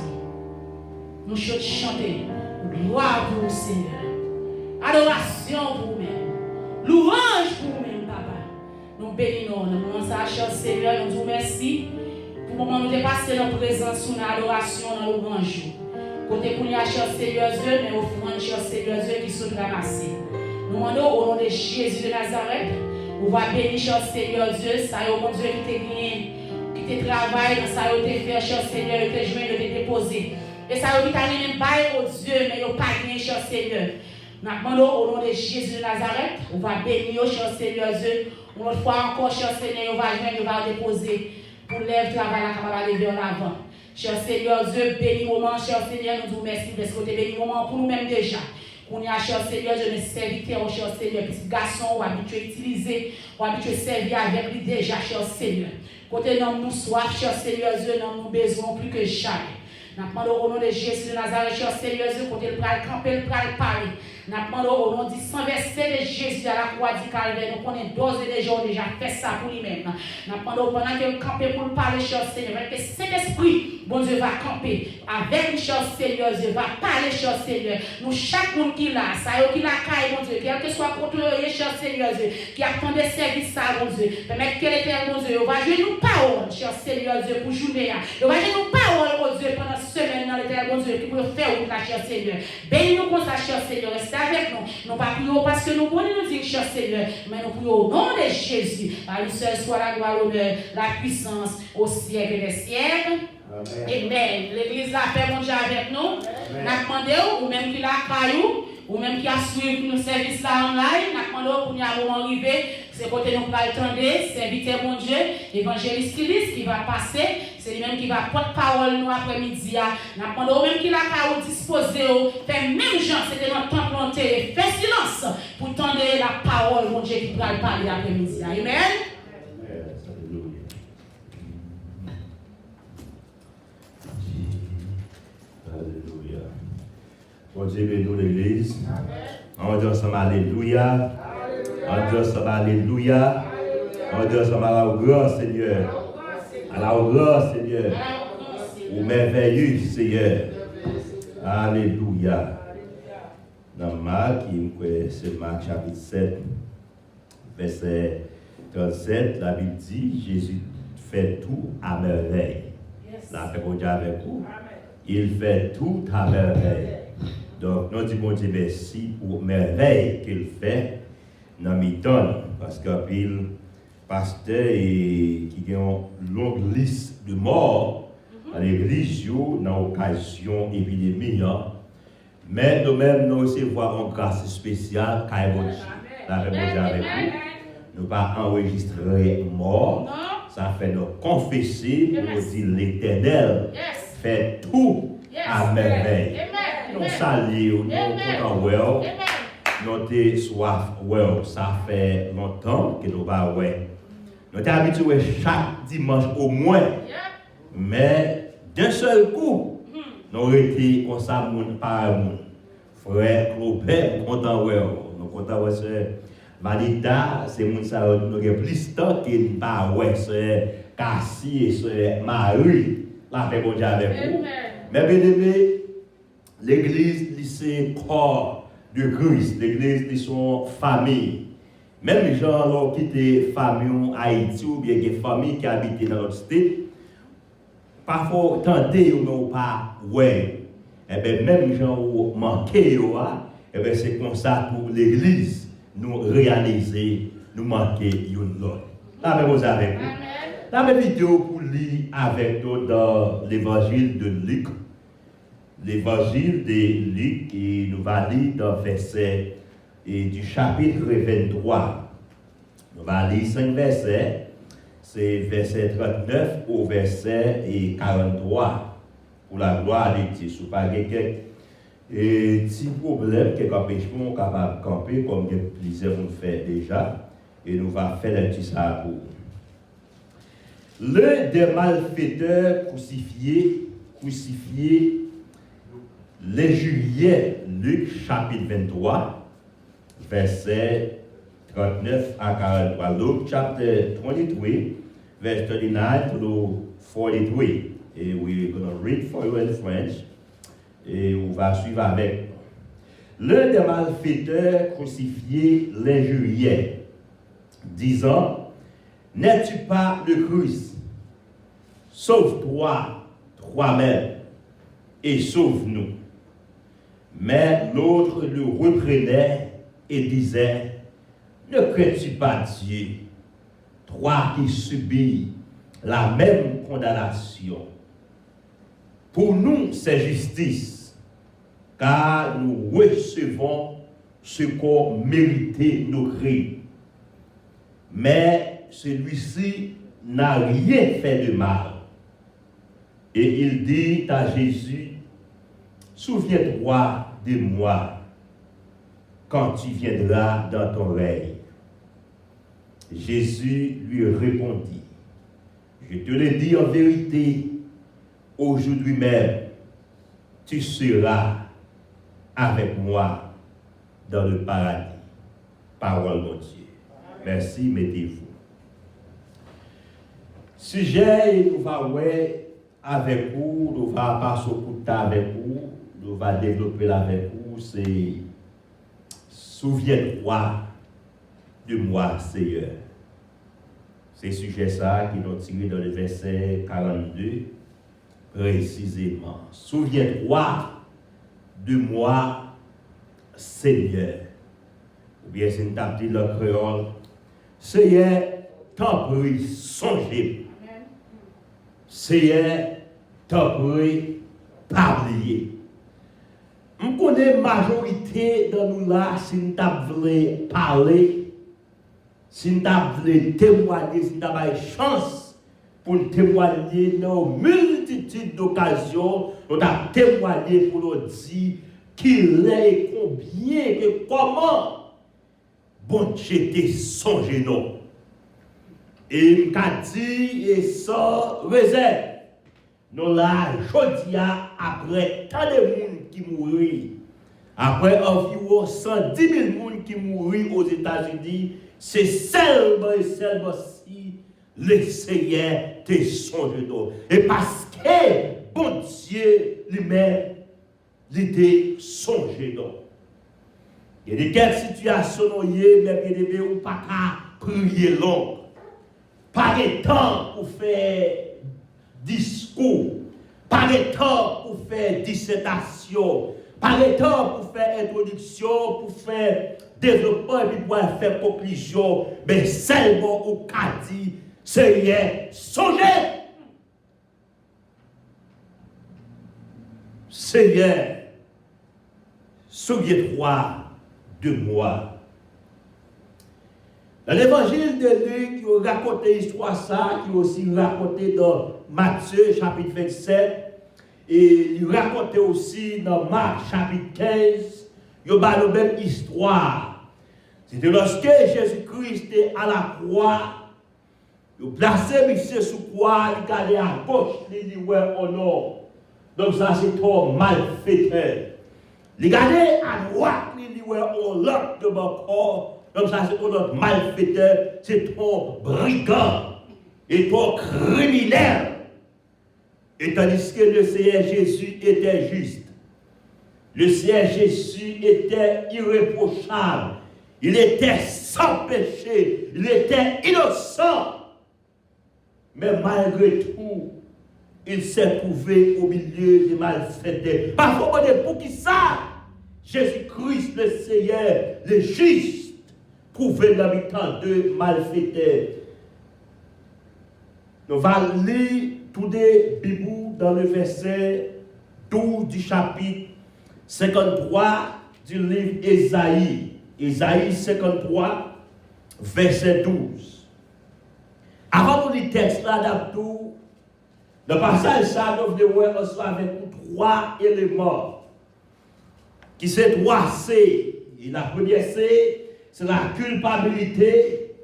[SPEAKER 1] Nous chanter gloire pour le Seigneur, adoration pour vous-même, louange pour vous-même, Papa. Nous bénissons, nous demandons ça, cher Seigneur, nous disons merci pour le moment où nous dépassons notre présence, notre adoration, dans le grand jour. Côté pour nous, cher Seigneur Dieu, mais offrande, cher Seigneur Dieu, qui sont ramassés. Nous demandons au nom de Jésus de Nazareth, on va bénir, cher Seigneur Dieu, ça y est, mon Dieu, qui t'a gagné, qui t'a travaillé, ça y est, fait, cher Seigneur, qui t'a joint, qui t'a déposé. Et ça y est, qui t'a même bail au Dieu, mais il n'a pas gagné, cher Seigneur. Nous demandons au nom de Jésus de Nazareth, on va bénir, cher Seigneur Dieu, une autre fois encore, cher Seigneur, on va joindre, on va déposer pour lèvres travail, la capable de lever en avant. Cher Seigneur Dieu, béni moment, cher Seigneur, nous vous remercions parce que tu es béni moment pour nous-mêmes déjà. On y a, cher Seigneur, je ne serviteur, cher Seigneur, petit garçon, ou habitué à utiliser, ou habitué à servir avec lui déjà, cher Seigneur. Côté nous soif, cher Seigneur Dieu, nous besoin plus que jamais. Nous demandons au nom de Jésus de Nazareth, cher Seigneur Dieu, côté le bras camper, le bras parler. Nous demandons au nom du sang versé de Jésus à la croix du Calvaire. Nous connaissons d'ores et déjà, déjà fait ça pour lui-même. Nous demandons pendant que nous campons pour le parler, cher Seigneur, que cet esprit, bon Dieu, va camper avec nous, cher Seigneur Dieu, va parler, cher Seigneur. Nous, chaque monde qui l'a, ça y est, qui l'a caille, mon Dieu, quel que soit contrôlé, cher Seigneur Dieu, qui attend des services, ça, mon Dieu, permettre qu'elle était, mon Dieu, on va jouer nous parole, cher Seigneur Dieu, pour journée. On va jouer nous parole, mon Dieu, pendant semaine dans l'éternel, mon Dieu, qui pour faire ou la cher Seigneur. Bénis-nous comme ça, cher Seigneur, restez avec nous. Nous pas prions parce que nous connaissons nous dire, cher Seigneur, mais nous prions au nom de Jésus. À lui seul soit la gloire, l'honneur, la puissance au siècle des siècles. Amen. L'église la paix, mon Dieu, avec nous. Nous demandons, ou même qui la caillou, ou même qui a suivi nos services là online, nous demandons pour nous à moment arrivé, c'est côté nous pas attendre, serviteur mon Dieu, évangéliste qui va passer, c'est lui-même qui va porter parole nous après-midi. Nous demandons même qui la caillou disposé, fait même gens, c'était notre temps planté, fait silence pour tendre la parole, mon Dieu, qui va parler après-midi. Amen.
[SPEAKER 3] Alléluia. Bon Dieu, bénis l'église. On dit ensemble Alléluia. On dit ensemble Alléluia. On dit ensemble à la grâce, Seigneur. À la grâce, Seigneur. Au merveilleux, Seigneur. Alléluia. Dans Marc, c'est Marc chapitre 7, verset 37, la Bible dit, Jésus fait tout à merveille. La paix pour Dieu avec vous. Il fait tout à merveille. Donc, nous disons Dieu merci pour merveille qu'il fait dans mes temps. Parce qu'il y a pasteur qui a une longue liste de morts dans l'église dans l'occasion épidémie. Mais nous-mêmes, nous recevons une grâce spéciale car la paix pour Dieu avec vous. Nous ne pas enregistrer mort. Ça fait nous confesser pour dire l'Éternel fait tout à merveille. Nous saluons, nous comptons, nous sommes soif, ça fait longtemps que nous ne ouais. Nous sommes habitués chaque dimanche au moins, mais d'un seul coup, nous avons été comme ça, par moun. Frère Claubert, content, nous comptons, Valida, c'est moun ça, nous avons plus de temps que nous pas c'est Cassie et c'est Marie. La paix pour Dieu avec vous. Mais bien aimé, l'église, c'est corps de Christ. L'église, c'est son famille. Même les gens qui quittent famille en Haïti ou bien des familles qui habitent dans notre state, parfois tenter ou pas, ouais. Et bien même les gens qui manquent, et bien c'est comme ça pour l'église, nous réaliser, nous manquer une autre. La paix pour Dieu avec vous. La même vidéo pour lire avec nous dans l'évangile de Luc. L'évangile de Luc, et nous va lire dans le verset du chapitre 23. Nous va lire 5 versets. C'est verset 39 au verset 43. Pour la gloire de Dieu. Si vous avez quelques petits problèmes, quelques empêchements capables de camper, comme plusieurs nous fait déjà. Et nous allons faire un petit ça pour vous. L'un des malfaiteurs crucifiés les Juliens, Luc chapitre 23, verset 39 à 43. Luke chapter 23, verse 39 to 43. Et we're going to read for you in French. Et on va suivre avec. L'un des malfaiteurs crucifiés l'injuriait, disant, n'es-tu pas le Christ? Sauve-toi toi-même et sauve-nous. Mais l'autre le reprenait et disait, ne crains-tu pas Dieu, toi qui subis la même condamnation? Pour nous, c'est justice, car nous recevons ce qu'ont mérité nos crimes. Mais celui-ci n'a rien fait de mal. Et il dit à Jésus, souviens-toi de moi quand tu viendras dans ton règne. Jésus lui répondit, je te le dis en vérité, aujourd'hui même, tu seras avec moi dans le paradis. Parole de Dieu. Merci, mettez-vous. Sujet, nous allons voir avec vous, nous allons passer au coup de temps avec vous, nous allons développer avec vous, c'est souviens-toi de moi, Seigneur. C'est sujet ça qui nous tiré dans le verset 42, précisément. Souviens-toi de moi, Seigneur. Ou bien c'est une table de le créole. Seigneur, t'en prie, songez. Seigneur, t'en prie, pas oublier. Je connais la majorité de nous là, si nous voulons parler, si nous voulons témoigner, si nous avons une chance pour témoigner dans une multitude d'occasions, nous avons témoigné pour nous dire qu'il est combien, que comment bon Dieu t'a songé nous. Et il m'a dit, et sans réserve, nous là, aujourd'hui, après tant de monde qui mourit, après environ 110 000 personnes qui mourit aux États-Unis, c'est seulement et seulement si le Seigneur te songe nous. Et parce que bon Dieu lui-même, il te songe nous. Il y a des quelles situations, mais bien ou pas qu'à prier long. Pas de temps pour faire discours, pas de temps pour faire dissertation, pas de temps pour faire introduction, pour faire développement et puis pour faire conclusion, mais seulement au cas dit, Seigneur, songez. Seigneur, souviens-toi de moi. Dans l'évangile de Luc, qui a raconté l'histoire ça, qui a aussi raconté dans Matthieu chapitre 27, et il racontait aussi dans Marc chapitre 15, il y a la même histoire. C'était lorsque Jésus-Christ était à la croix, il a placé Michel sous croix, il regardait à gauche, il dit ouais au nord. Donc ça c'est trop malfaiteur. Il regardait à droite, il dit ouais au l'autre de mon corps. Donc ça c'est notre malfaiteur, c'est ton brigand et ton criminel. Et tandis que le Seigneur Jésus était juste, le Seigneur Jésus était irréprochable, il était sans péché, il était innocent. Mais malgré tout, il s'est trouvé au milieu des malfaiteurs. Parfois, pour qui ça? Jésus-Christ, le Seigneur, le juste, trouvé dans le temps de malfaiteurs. Nous allons lire tous les Bibles dans le verset 12 du chapitre 53 du livre Ésaïe. Ésaïe 53, verset 12. Avant de lire le texte là, d'abord, le passage ça, nous devons voir avec nous trois éléments. Qui sont trois C. Et la première C, c'est la culpabilité.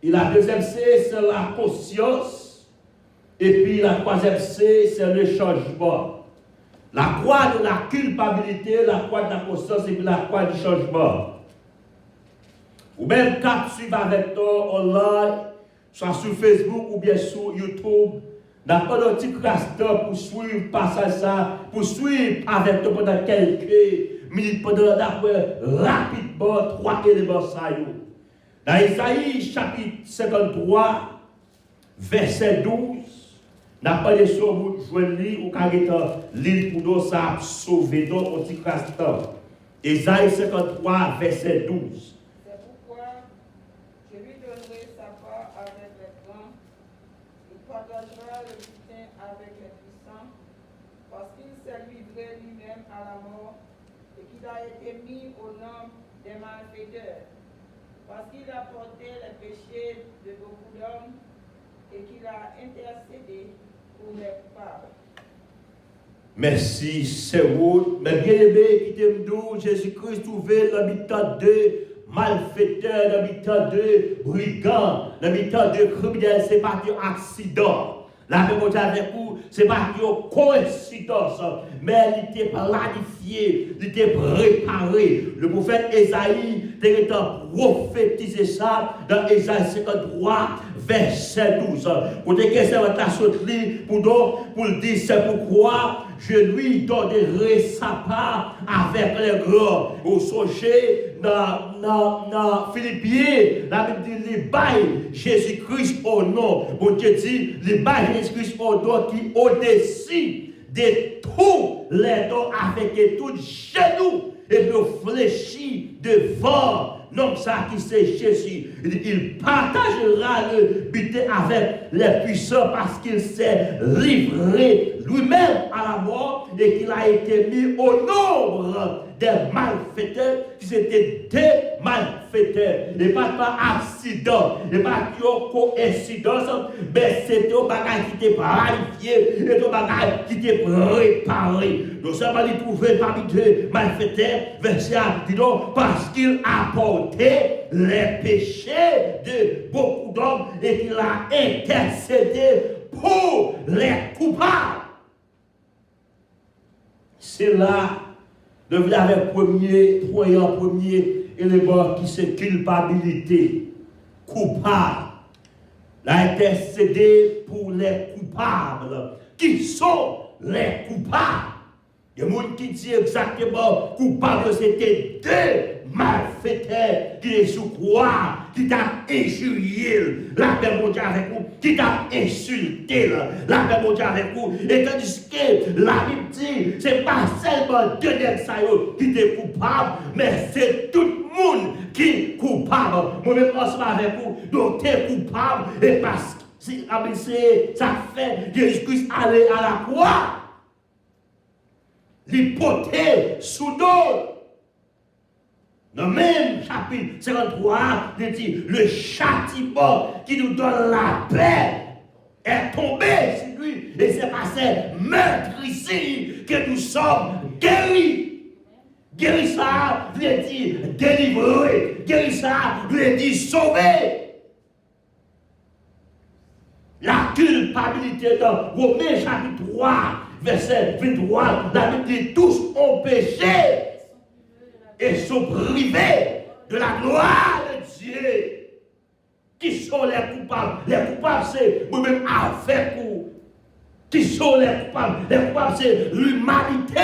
[SPEAKER 3] Et la deuxième C, c'est la conscience. Et puis la troisième C, c'est le changement. La croix de la culpabilité, la croix de la conscience et puis la croix du changement. ou même cap suivre avec toi online, soit sur Facebook ou bien sur YouTube. N'a pas de petit pasteur pour suivre passage ça, pour suivre avec toi pendant quelques minutes, pendant d'après rapidement 3 éléments ça. Dans Isaïe chapitre 53, verset 12, n'a pas de sauve joindre ou carrément l'île pour nous ça sauver nos petit pasteur. Isaïe 53, verset 12.
[SPEAKER 2] C'est pourquoi je lui donnerai sa part avec les grands, il partagera le butin avec les puissants, parce qu'il s'est livré lui-même à la mort et qu'il a été mis aux lampes des malfaiteurs, parce qu'il a porté les péchés de beaucoup d'hommes et qu'il a intercédé pour les coupables.
[SPEAKER 3] Merci, c'est vous. Mais bien aimé, qui t'aime d'où Jésus-Christ trouvé l'habitat de malfaiteurs, l'habitat de brigands, l'habitat de criminels, c'est pas un accident. La même chose avec vous, c'est pas une coïncidence, mais il était planifié, il était préparé. Le prophète Esaïe était prophétisé ça dans Esaïe 53, verset 12. Pour dire que c'est un sorti pour dire c'est pourquoi je lui donnerai sa part avec les grands. Au songez dans Philippiens, la Bible dit les bail Jésus-Christ au nom. Bon Dieu dit les bail Jésus-Christ au nom qui au-dessus de tous les dons avec tout genou et le fléchi devant. Non, ça qui c'est Jésus. Il partagera le butin avec les puissants parce qu'il s'est livré lui-même à la mort et qu'il a été mis au nombre des malfaiteurs qui étaient des malfaiteurs. Et pas par accident, et pas par coïncidence, mais c'est un bagage qui était planifié et un bagage qui était préparé. Nous avons les trouver parmi deux malfaiteurs, verset 1, dis donc, parce qu'il a porté les péchés de beaucoup d'hommes et qu'il a intercédé pour les coupables. C'est là, devenu avec premier élément qui c'est culpabilité. Coupable. L'a intercédé pour les coupables. Qui sont les coupables? Il y a des gens qui disent exactement coupable, c'était deux malfaiteurs qui est sous croix, qui t'a injurié, la paix mondiale avec vous, qui t'a insulté, la paix mondiale avec vous. Et tandis que la Bible dit, c'est pas seulement deux nègres qui étaient coupables, mais c'est tout le monde qui est coupable. Moi-même, ensemble avec vous, donc tu es coupable, et parce que ça fait que Jésus-Christ allait à la croix. L'hypothèse sous dos. Dans le même chapitre 53, il dit le châtiment qui nous donne la paix est tombé sur lui. Et c'est passé meurtre ici que nous sommes guéris. Guéris ça veut dire délivrer. Guéris ça veut dire sauver. La culpabilité dans Romains chapitre 3. Verset 23, la Bible dit tous ont péché et sont privés de la gloire de Dieu. Qui sont les coupables? Les coupables, c'est vous-même avec vous. Qui sont les coupables? Les coupables, c'est l'humanité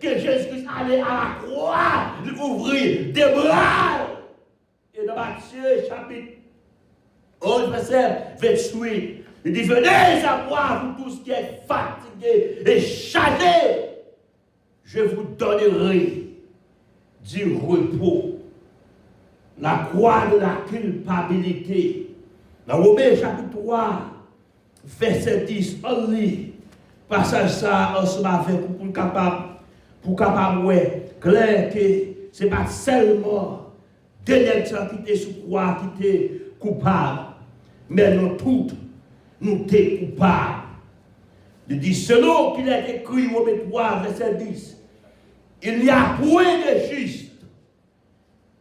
[SPEAKER 3] que Jésus-Christ allait à la croix, lui ouvrir des bras. Et dans Matthieu chapitre 11, verset 28, il dit, venez à moi, vous tous qui êtes fatigués et chargés, je vous donnerai du repos. La croix de la culpabilité. Dans Romains chapitre 3, verset 10, on lit, passage ça ensemble avec vous pour capable ouais, clair que ce n'est pas seulement deux nègres qui étaient sous croix, qui étaient coupables, mais nous toutes, nous sommes coupables. Il dit, selon qu'il est écrit au Romains 3, verset 10, il n'y a point de juste,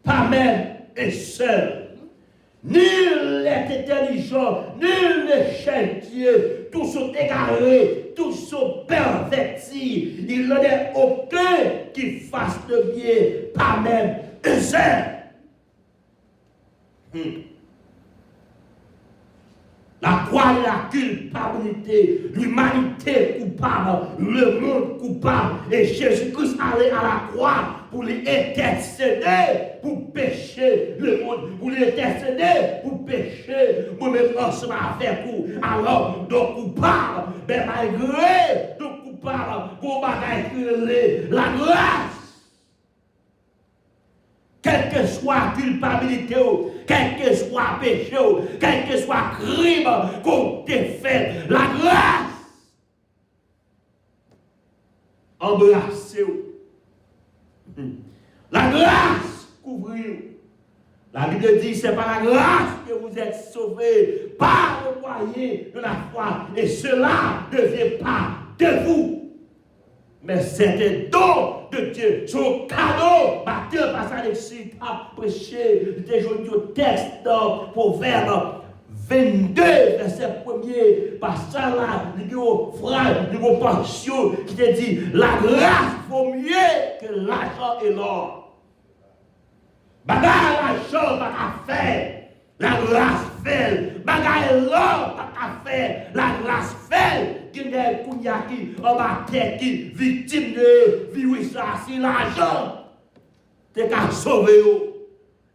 [SPEAKER 3] pas même un seul. Nul n'est intelligent, nul n'est chien Dieu. Tous sont égarés, tous sont pervertis. Il n'en est aucun qui fasse le bien, pas même un seul.
[SPEAKER 4] La croix de la culpabilité, l'humanité coupable, le monde coupable. Et Jésus-Christ allait à la croix pour les intercéder, pour pécher le monde, pour les intercéder, pour pécher. Moi-même, ensemble avec vous. Alors, donc coupable, mais malgré, donc coupable, pour bagaille la grâce. Quelle que soit la culpabilité, quel que soit le péché, quel que soit le crime qu'on t'a fait, la grâce, embrassez-vous. La grâce, couvrez-vous. La Bible dit, c'est par la grâce que vous êtes sauvés, par le moyen de la foi. Et cela ne vient pas de vous. Mais c'est un don de Dieu. Son cadeau. Matthieu, passe Alexis, a prêché des jolis textes dans Proverbe 22, verset 1er. Par ça là, il y a une phrase, il y a une portion qui te dit la grâce vaut mieux que l'argent et l'or. Bagarre l'argent, pas qu'à faire. La grâce fait. Bagarre l'or, pas qu'à faire. La grâce fait. Qui est Kounyaki, en bas qui victime de virus, c'est l'argent. T'es qu'à sauver.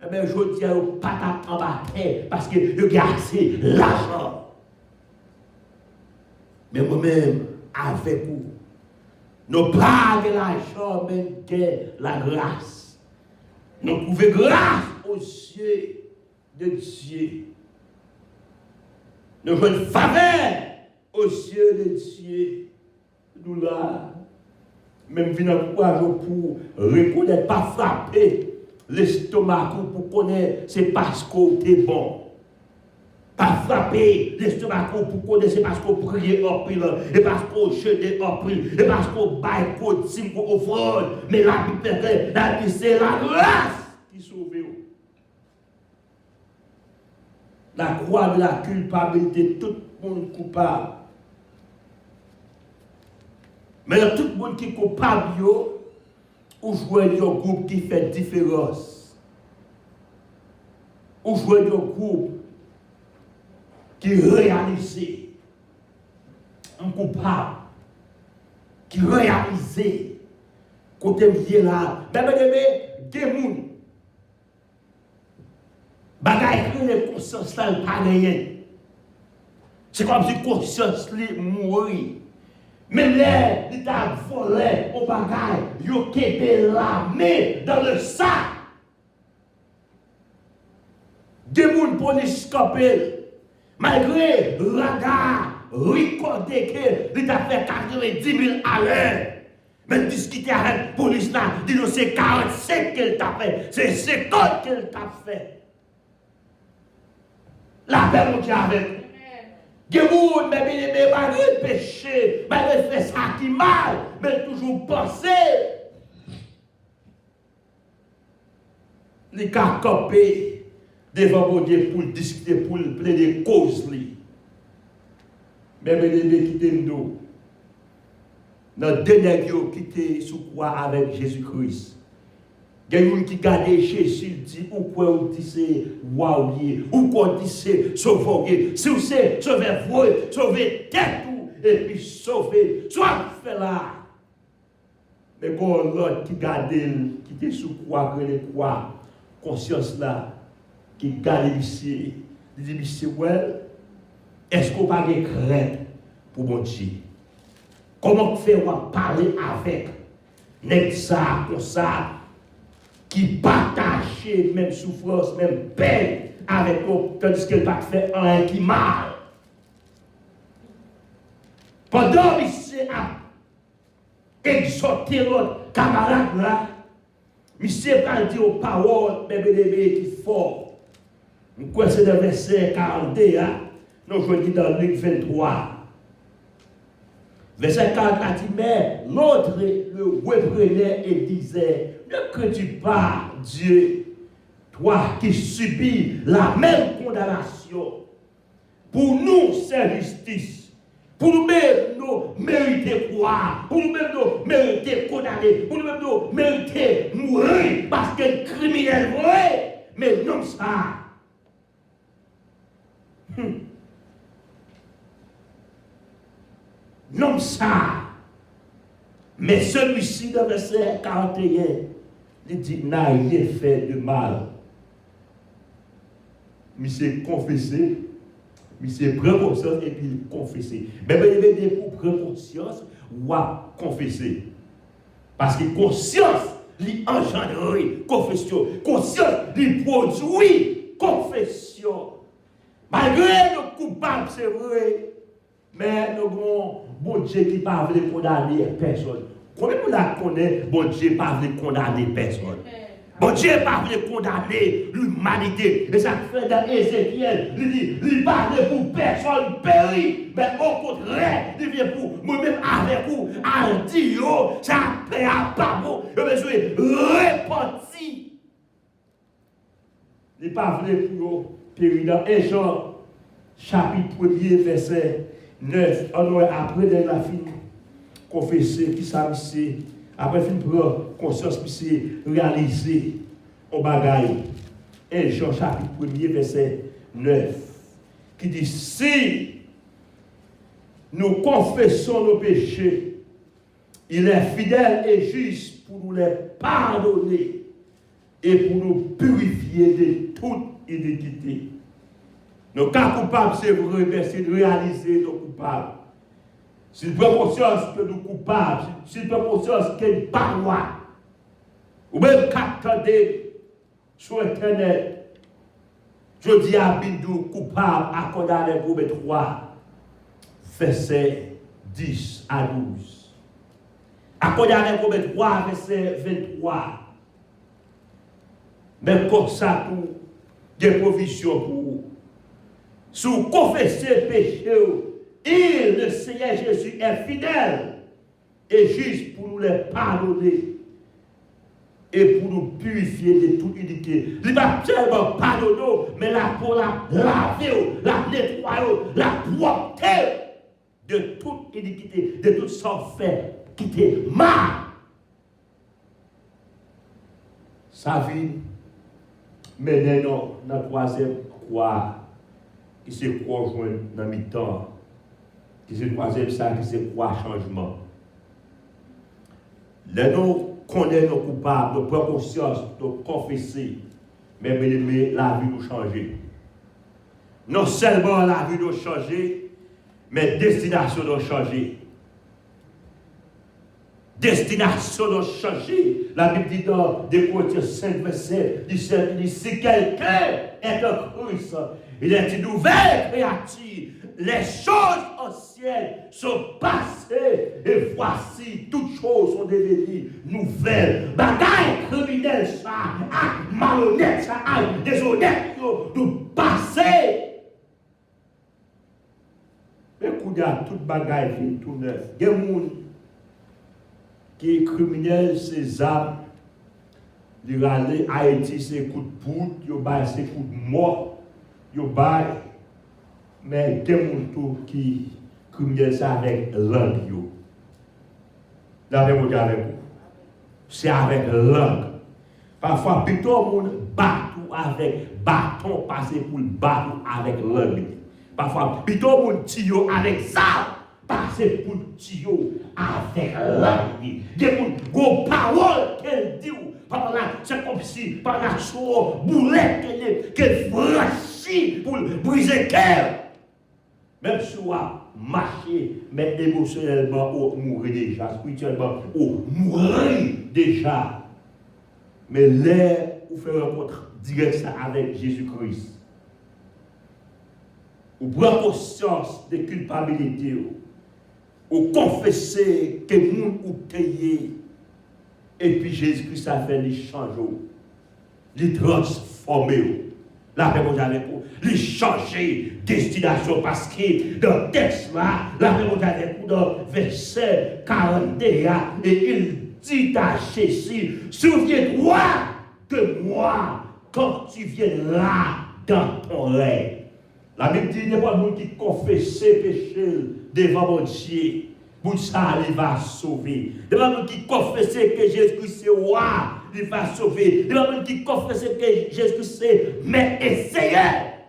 [SPEAKER 4] Eh bien, je dis à vous, pas en bas parce que vous gardez l'argent. Mais moi-même, avec vous, nous pas de l'argent, mais de la grâce. Nous trouvons grâce aux yeux de Dieu. Nous jouons faveur aux yeux de Dieu. Nous là, même venant pour reconnaître, pas frapper l'estomac pour connaître, c'est parce qu'on est bon. Pas frapper l'estomac pour connaître, c'est parce qu'on prie en pile, et parce qu'on jeûne en pile, et parce qu'on baille pour dîme pour offrande. Mais la Bible, c'est la grâce qui sauve. La croix de la culpabilité, tout le monde coupable. Mais tout le monde qui est coupable, ou jouer un groupe qui fait différence. Ou jouer un groupe qui réalise un coupable, qui réalise côté lié là. Même des gens, bagaille que les consciences là pas gagné. C'est comme si conscience li mourir. Même les l'état volé au bagaille, yo kebe la main dans le sac. Des moun police campé malgré radar recordé que il a fait 90 000 à l'heure. Même discuter avec la police là, dit nous c'est 45 qu'elle t'a fait, c'est 50 qu'elle t'a fait. La paix mon Dieu avec. Gemoun, mais malgré le péché, malgré faire ça qui mal, mais toujours penser. Les cas campés devant mon Dieu pour discuter, pour plaider cause. Mais les quitter nous. Notre dernier qui était sous croix avec Jésus-Christ. Il y a des gens qui gardent Jésus, dit ou quoi on dit c'est waouh, ou quoi on dit c'est sauver. Si vous savez sauver vous, sauver tête et puis sauver, soit fait là. Mais quand l'autre qui garde, qui était sous croix, que les croix, conscience là, qui garde ici, il dit monsieur, ouais, est-ce qu'on va pas de crainte pour mon Dieu? Comment faire parler avec n'est ça comme ça? Qui partage même souffrance, même peine avec nous, tandis qu'elle va faire un qui mal. Pendant qu'il a exhorté l'autre camarade là, monsieur va dire aux paroles, bébé qui fort. Nous connaissons le verset 41, nous jouons dans Luc 23. Verset 44 dit, mais l'autre le reprenait et disait, ne crains-tu pas Dieu, toi qui subis la même condamnation, pour nous c'est justice, pour nous-mêmes nous mériter quoi, pour nous-mêmes nous mériter condamner, pour nous-mêmes nous mériter mourir, parce que criminel vrai, mais non ça, Non ça. Mais celui-ci, dans verset 41, il dit, n'a rien fait de mal. Il s'est confessé, il s'est pris conscience et puis il confessé. Mais il y a pour prendre conscience ou à confesser. Parce que conscience, il engendre confession. Conscience, il produit confession. Malgré nos coupables, c'est vrai, mais nous avons bon Dieu qui ne peut pas condamner personne. Combien de gens connaissent bon Dieu qui ne peut pas condamner personne? Bon Dieu ne peut pas condamner l'humanité. Et ça fait dans Ézéchiel, il dit, il parle pour personne péri, mais au contraire, il vient pour moi-même avec vous, à dire, ça paie à pas bon, je besoin repentir. Il pas vrai pour périr dans 1 Jean, chapitre 1er, verset 9. On aurait après de la fin confesser qui s'amuse. Après fin prendre conscience puis c'est réaliser au bagaille. 1 Jean chapitre 1er, verset 9. Qui dit si nous confessons nos péchés, il est fidèle et juste pour nous les pardonner et pour nous purifier de toute iniquité. Nos cas coupables, c'est vrai, mais c'est de réaliser nos coupables. S'il prend conscience que nous coupables, s'il prend conscience qu'il n'y a pas de loi, ou même qu'attendez sur Internet, je dis à Bidou coupable à condamner pour 3, verset 10 à 12. À condamner pour 3, verset 23. Mais comme ça, tout, des provisions pour vous. Si vous confessez péché, le Seigneur Jésus est fidèle et juste pour nous les pardonner et pour nous purifier de toute iniquité. Il va tellement pardonner, mais là pour la laver, la nettoyer, la propreté de toute iniquité, de tout son fait qui était mal. Sa vie, mais non, dans la 3e croix, qui se rejoint dans le mi-temps, qui se troisième ça, qui se croix changement. Les nous connaissons nos coupables, nous prenons conscience, nous confesser, mais la vie nous change. Non seulement la vie nous change, mais destination nous change. Destination nous change. La Bible dit dans 2 Corinthiens 5, verset 17, il dit si quelqu'un est en Christ, il est une nouvelle créature. Les choses anciennes sont passées et voici toutes choses sont devenues nouvelles. Bagaille criminelle ça, malhonnête ça, déshonnête, tout passé. Mais quand il y a toute bagaille qui tout neuf, il y a des gens qui est criminel, c'est âmes, il va aller à Haïti, c'est coup de poudre, il va c'est coup de mort, il va. Mais il y a des gens qui criminel ça avec langue. Là, c'est avec langue. Parfois, plutôt, on bat avec bâton, passer pour le battre avec langue. Parfois, plutôt, on tire avec ça, passer pour le tire avec langue. Il y a des paroles qu'elle dit, c'est comme si, par la sourd, boulette qu'elle franchit pour briser le cœur. Même si on a marché, mais émotionnellement, on mourit déjà, spirituellement, on mourit déjà. Mais l'air, on fait rencontre direct avec Jésus-Christ. On prend conscience de culpabilité. On confesse que le monde est payé. Et puis Jésus-Christ a fait les changements, les transformer. La paix avec vous, les changer destination parce que dans le texte là, la paix avec vous dans verset 41, et il dit à Jésus, souviens-toi de moi quand tu viendras dans ton règne. La Bible dit, il n'y a pas de monde qui confesse ses péchés devant mon Dieu. Pour ça, il va sauver. Il n'y a pas de monde qui confesse que Jésus-Christ est roi. Il va sauver. Il y a des gens qui confessent que Jésus c'est mais essayez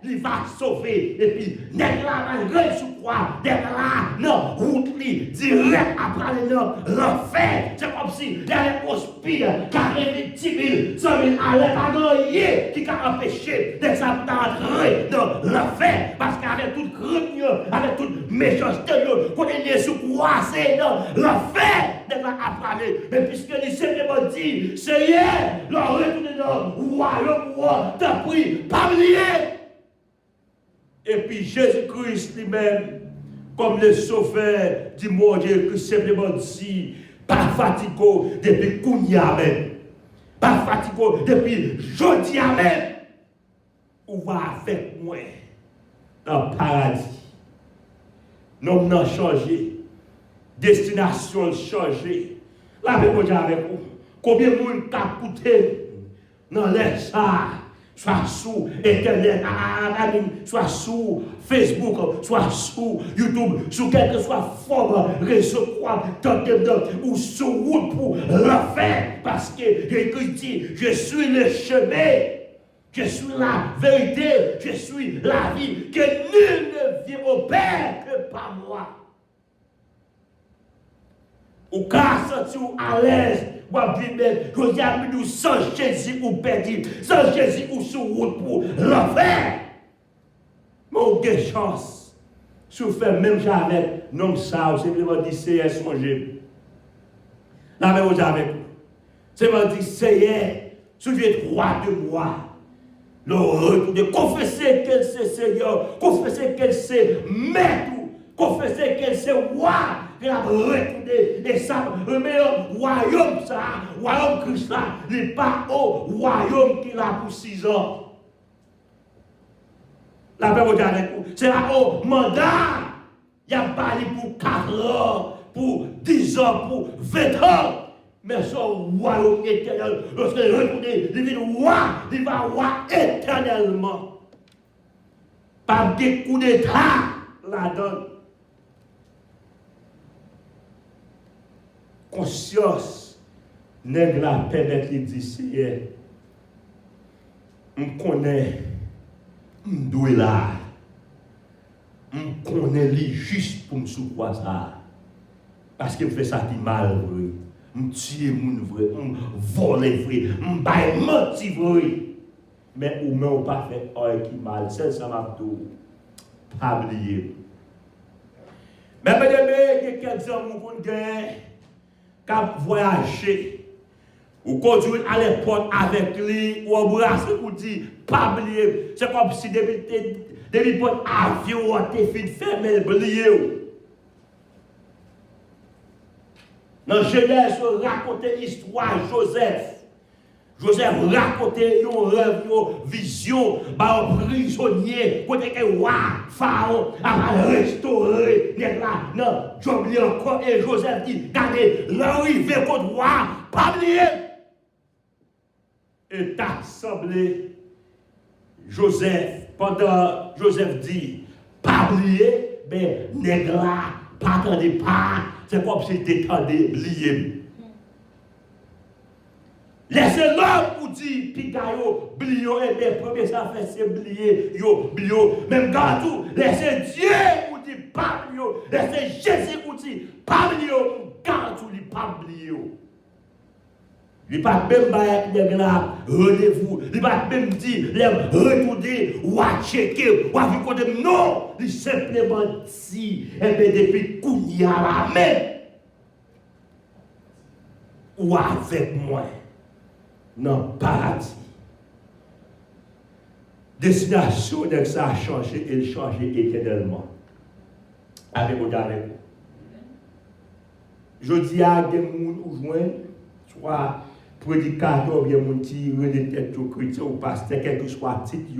[SPEAKER 4] il va sauver. Et puis, nèg là, malgré sous croix, nèg là, non, route li, direct après l'enfer. C'est comme si, il y a un hospice qui a réveillé 10 000, 100 000 à l'épargne, qui a empêché des habitants d'entrer dans l'enfer. Parce qu'avec toute crime, avec toute méchanceté, qu'on est sous croix, c'est dans l'enfer. Nèg là, après, mais puisque il simplement dit, Seigneur, leur retourner dans le royaume, t'as pris, pas oublier. Et puis Jésus-Christ lui-même, comme le sauveur du monde, que simplement dit, pas fatigué depuis Kounia même, pas fatigué depuis jeudi même, on va avec moi dans le paradis. Nous avons changé, destination changée. La même chose avec vous. Combien de monde t'a coûté dans les ça? Soit sur Internet, soit sur Facebook, soit sur YouTube, sur quelque soit forme, recevoir, ou sur route pour l'enfer. Parce que Jésus dit, je suis le chemin, je suis la vérité, je suis la vie, que nul ne vient au Père que par moi. Ou qu'à sentir à l'aise, ou à vivre, je dis à nous, sans Jésus ou perdu, sans Jésus ou sur route pour l'enfer. Mais on a des chances. Si vous faites même chose avec non ça, vous simplement dit Seigneur, songez. La même chose avec vous. C'est vraiment dit Seigneur, si vous êtes roi de moi, le retour de confesser qu'elle c'est Seigneur, confesser qu'elle c'est maître, confesser qu'elle c'est roi. Il a retourné et ça remet au royaume, ça, royaume Christ là, il n'est pas au royaume qu'il a pour 6 ans. La paix vous avec vous, c'est là au mandat, il a parlé pour 4 ans, pour 10 ans, pour 20 ans. Mais son royaume éternel, lorsqu'il est retourné, il vient roi, il va roi éternellement. Pas des coups d'état, la donne. Conscience, nèg la permettre de dire Seigneur, on connaît, on doit là, on connaît lui juste pour me souvoir ça. Parce qu'il fait ça qui mal vrai, on tue moun vrai, on vole vrai, on baille menti vrai. Mais ou même pas fait qui mal, c'est ça m'a tout pas oublier. Mais mesdames, il y a quelques hommes qui ont cap voyager ou conduire à l'aéroport avec lui ou embrasser ou dire pas oublier, c'est comme si depuis pour avion t'es fin fermé oublier. Dans Genèse raconter l'histoire Joseph racontait un rêve, une vision, un prisonnier, côté que roi, pharaon, a restauré, non, j'oublie encore, et Joseph dit, regardez, l'arrivée contre roi, pas oublier. Et t'as semblé, Joseph, pendant Joseph dit, pas oublier, mais nègre là, pas attendez pas, c'est comme si t'étendais oublier. Laissez l'homme pour dire, Picayo, blio, et les premiers affaires, c'est blier, yo, blio, même gardou, laissez Dieu pour dire, pas blio, laissez Jésus pour dire, pas blio, gardou, il pas blio. Il pas même bailler les gars, rendez-vous, il pas même dire, les retourner, ou à checker, ou à vivre comme non, il simplement dit, et bien depuis Kounia la même, ou avec moi. Dans le paradis. Destination de ça a changé et changé éternellement. Avec vous, avec vous. Je dis à des gens ou joindre, soit prédicateur, bien mon petit, des têtes chrétiens ou pasteur, quel que soit le titre,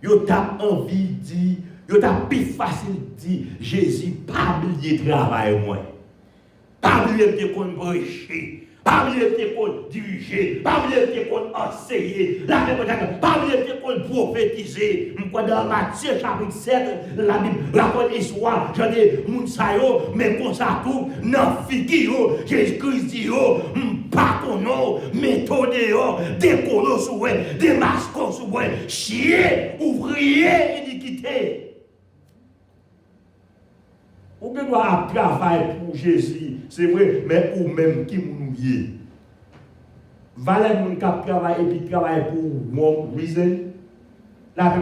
[SPEAKER 4] yo t'a envie de dire, yo t'a plus facile de dire, Jésus, pas oublier travail moi. Pas oublier de qu'on prêcher. pas oublier qu'on diriger, pas oublier qu'on enseigner, pas oublier qu'on prophétiser. Moi, dans Matthieu chapitre 7, la Bible raconte l'histoire, j'en ai Mounsayo, mais comme ça tout, dans figure, Jésus-Christ dit, pas qu'on a, méthode, décolo sous des masques sous chier, ouvrier, iniquité. Ou que doit travailler pour Jésus, c'est vrai, mais ou même qui nous y est. Valait mon cap travail et puis travailler pour mon reason. La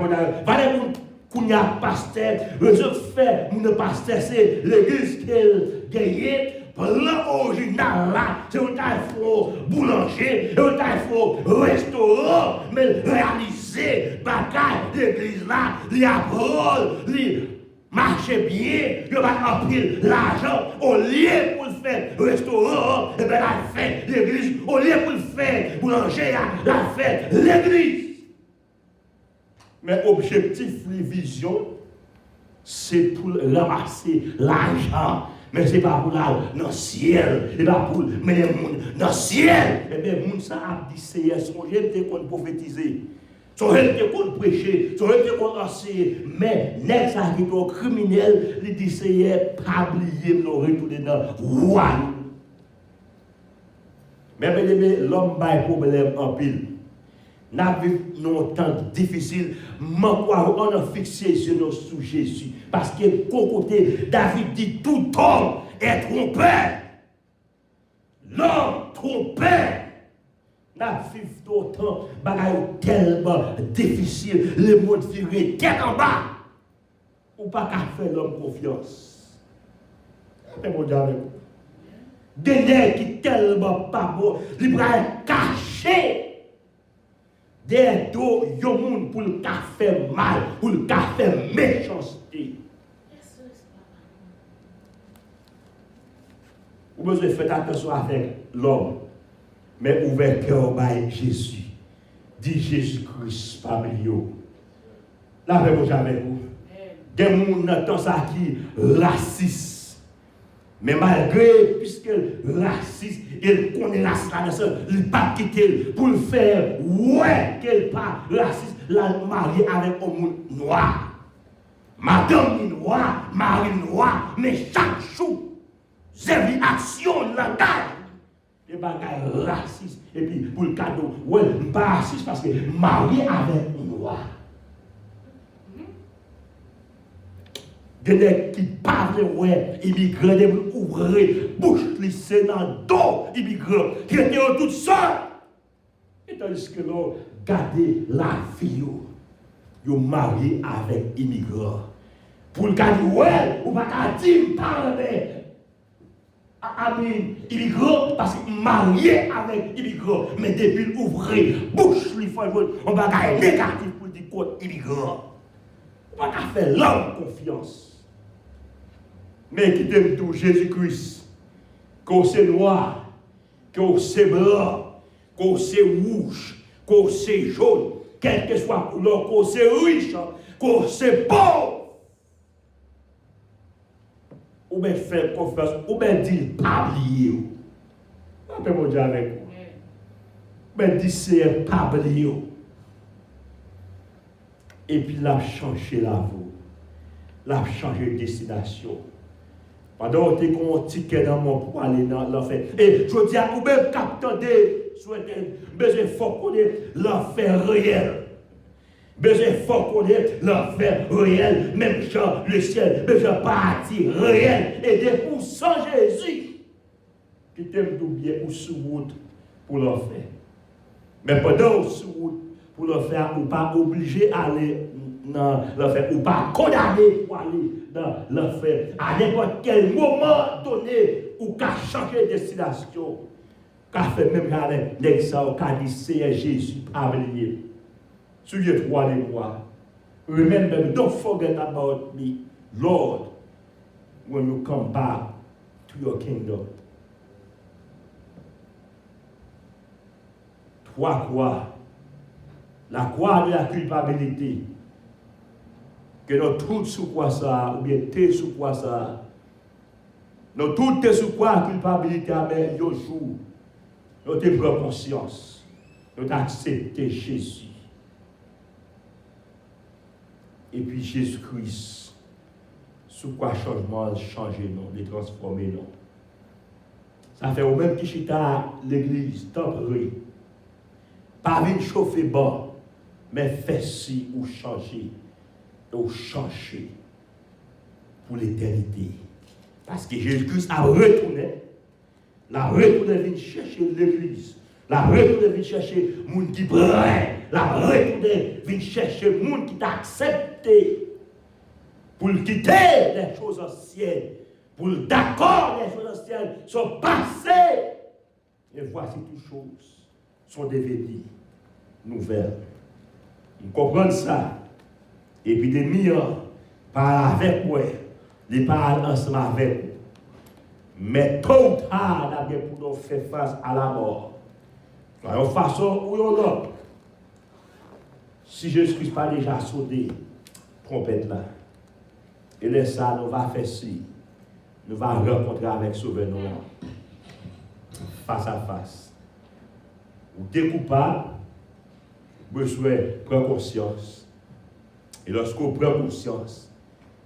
[SPEAKER 4] valait mon kounya pasteur, le je fais mon pasteur c'est l'église qu'elle gagne. Plan original là, c'est un taille-faux boulanger, un taille-faux restaurant, mais réaliser bagaille l'église là, les parole, les marcher bien, il va empiler l'argent au lieu pour le faire restaurant, et bien la fait l'église, au lieu pour le faire boulanger, la fait l'église. Mais objectif, les visions, c'est pour ramasser l'argent. Mais ce n'est pas pour là dans le ciel, ce n'est pas pour mener les gens dans le ciel. Eh bien, les gens ça a dit, c'est son gente qu'on prophétiser, son gente qu'on prêcher, son gente qu'on enseigner. Mais les gens qui sont criminels, ils disent, c'est pas oublier, nous retourner dans le roi. Mais l'homme a un problème en pile. Nous avons un temps difficile, mais on a fixé sur nos sous Jésus. Parce que, côté, David dit tout homme est trompé. L'homme trompé. Nous vivons autant, bagaille tellement difficile, le monde viré tête en bas. Ou pas qu'à faire l'homme confiance. C'est mon Dieu avec vous. Des nègres qui tellement pas bon, ils vont cacher. Des dos, yon moun pour le faire mal, pour le faire méchanceté. Vous besoin faire attention avec l'homme, mais ouvert cœur par Jésus. Dit Jésus-Christ parmi vous. Là, avec vous. Des gens dans temps ça qui raciste. Mais malgré, puisque raciste, il connaît la race, il ne peut pas quitter pour le faire, ouais, qu'elle pas raciste, la mariée avec un monde noir. Madame est noire, mari noir, mais chaque jour, j'ai vu action là des bagages racistes. Et puis, pour le cadeau, ouais, pas raciste parce que marié avec un noir. Des qui parlent, ouais, immigrants, des ouvriers, bouche lissée dans le dos, immigrants, qui étaient tout seuls. Et tandis que l'on gardait la vie, ils sont mariés avec immigrants. Pour le garder, ouais, ou pas dire, parler avec immigrants, parce qu'ils sont mariés avec immigrants. Mais depuis l'ouvrier, bouche lissée, on va gagner négatif pour dire contre immigrants. On va faire l'homme confiance. Mais qui t'aime tout Jésus-Christ, qu'on c'est noir, qu'on c'est blanc, qu'on c'est rouge, qu'on c'est jaune, quelle que soit la couleur, qu'on c'est riche, qu'on c'est pauvre. Ou bien faire confiance, ou bien dire pas oublier. On peut me dire avec vous. Ou bien dire c'est pas oublier. Et puis l'a changé la vie, l'a changé de destination. Pendant que tu as un ticket dans mon pour aller dans l'enfer. Et je dis à vous même capteur de souhaiter, besoin fort connaître l'enfer réel. Besoin fort connaître l'enfer réel, même genre le ciel, besoin partir réel. Et des pour sans Jésus, qui t'aime tout bien ou sous route pour l'enfer. Mais pendant sous route pour l'enfer, ou pas obligé d'aller dans l'enfer, ou pas condamné pour aller dans l'enfer. À n'importe quel moment donné, ou qu'à changer de destination, qu'à faire même avec l'exemple, qu'à dire c'est Jésus, pas oublier. Souviens-toi de moi. Remember, don't forget about me, Lord, when you come back to your kingdom. Trois croix. La croix de la culpabilité. Que nous tous sous quoi ça, ou bien t'es sous quoi ça. Nous tous t'es sous quoi la culpabilité, mais yo jour. nous te prendre conscience, nous accepter Jésus. Et puis Jésus-Christ, sous quoi changement, changer non, les transformer non. Ça fait au même qui chita l'église, temporée. Pas venir chauffer bas, mais faire si ou changer pour l'éternité. Parce que Jésus-Christ a retourné, venir chercher l'église, la retourné venir chercher les gens qui prennent, la retourné venir chercher les gens qui t'acceptent pour quitter les choses anciennes, pour d'accord les choses anciennes sont passées. Et voici toutes choses sont devenues nouvelles. Vous comprenez ça? Et puis des millions parlent avec moi, les parlent ensemble avec vous. Mais tôt ou tard, nous avons pour faire face à la mort. De toute façon ou l'autre. Si Jésus-Christ pas déjà sauté, trompette là. Et laisse ça, nous va faire ci. Nous allons rencontrer avec Sauveur face à face. Ou découpable, besoin prendre conscience. Et lorsqu'on prend conscience,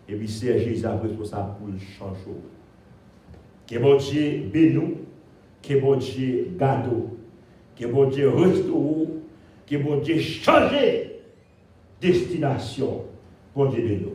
[SPEAKER 4] et puis c'est Jésus responsable pour le changer. Que bon Dieu bénisse, que bon Dieu garde, que bon Dieu restaure, que bon Dieu change destination. Bon Dieu bénisse.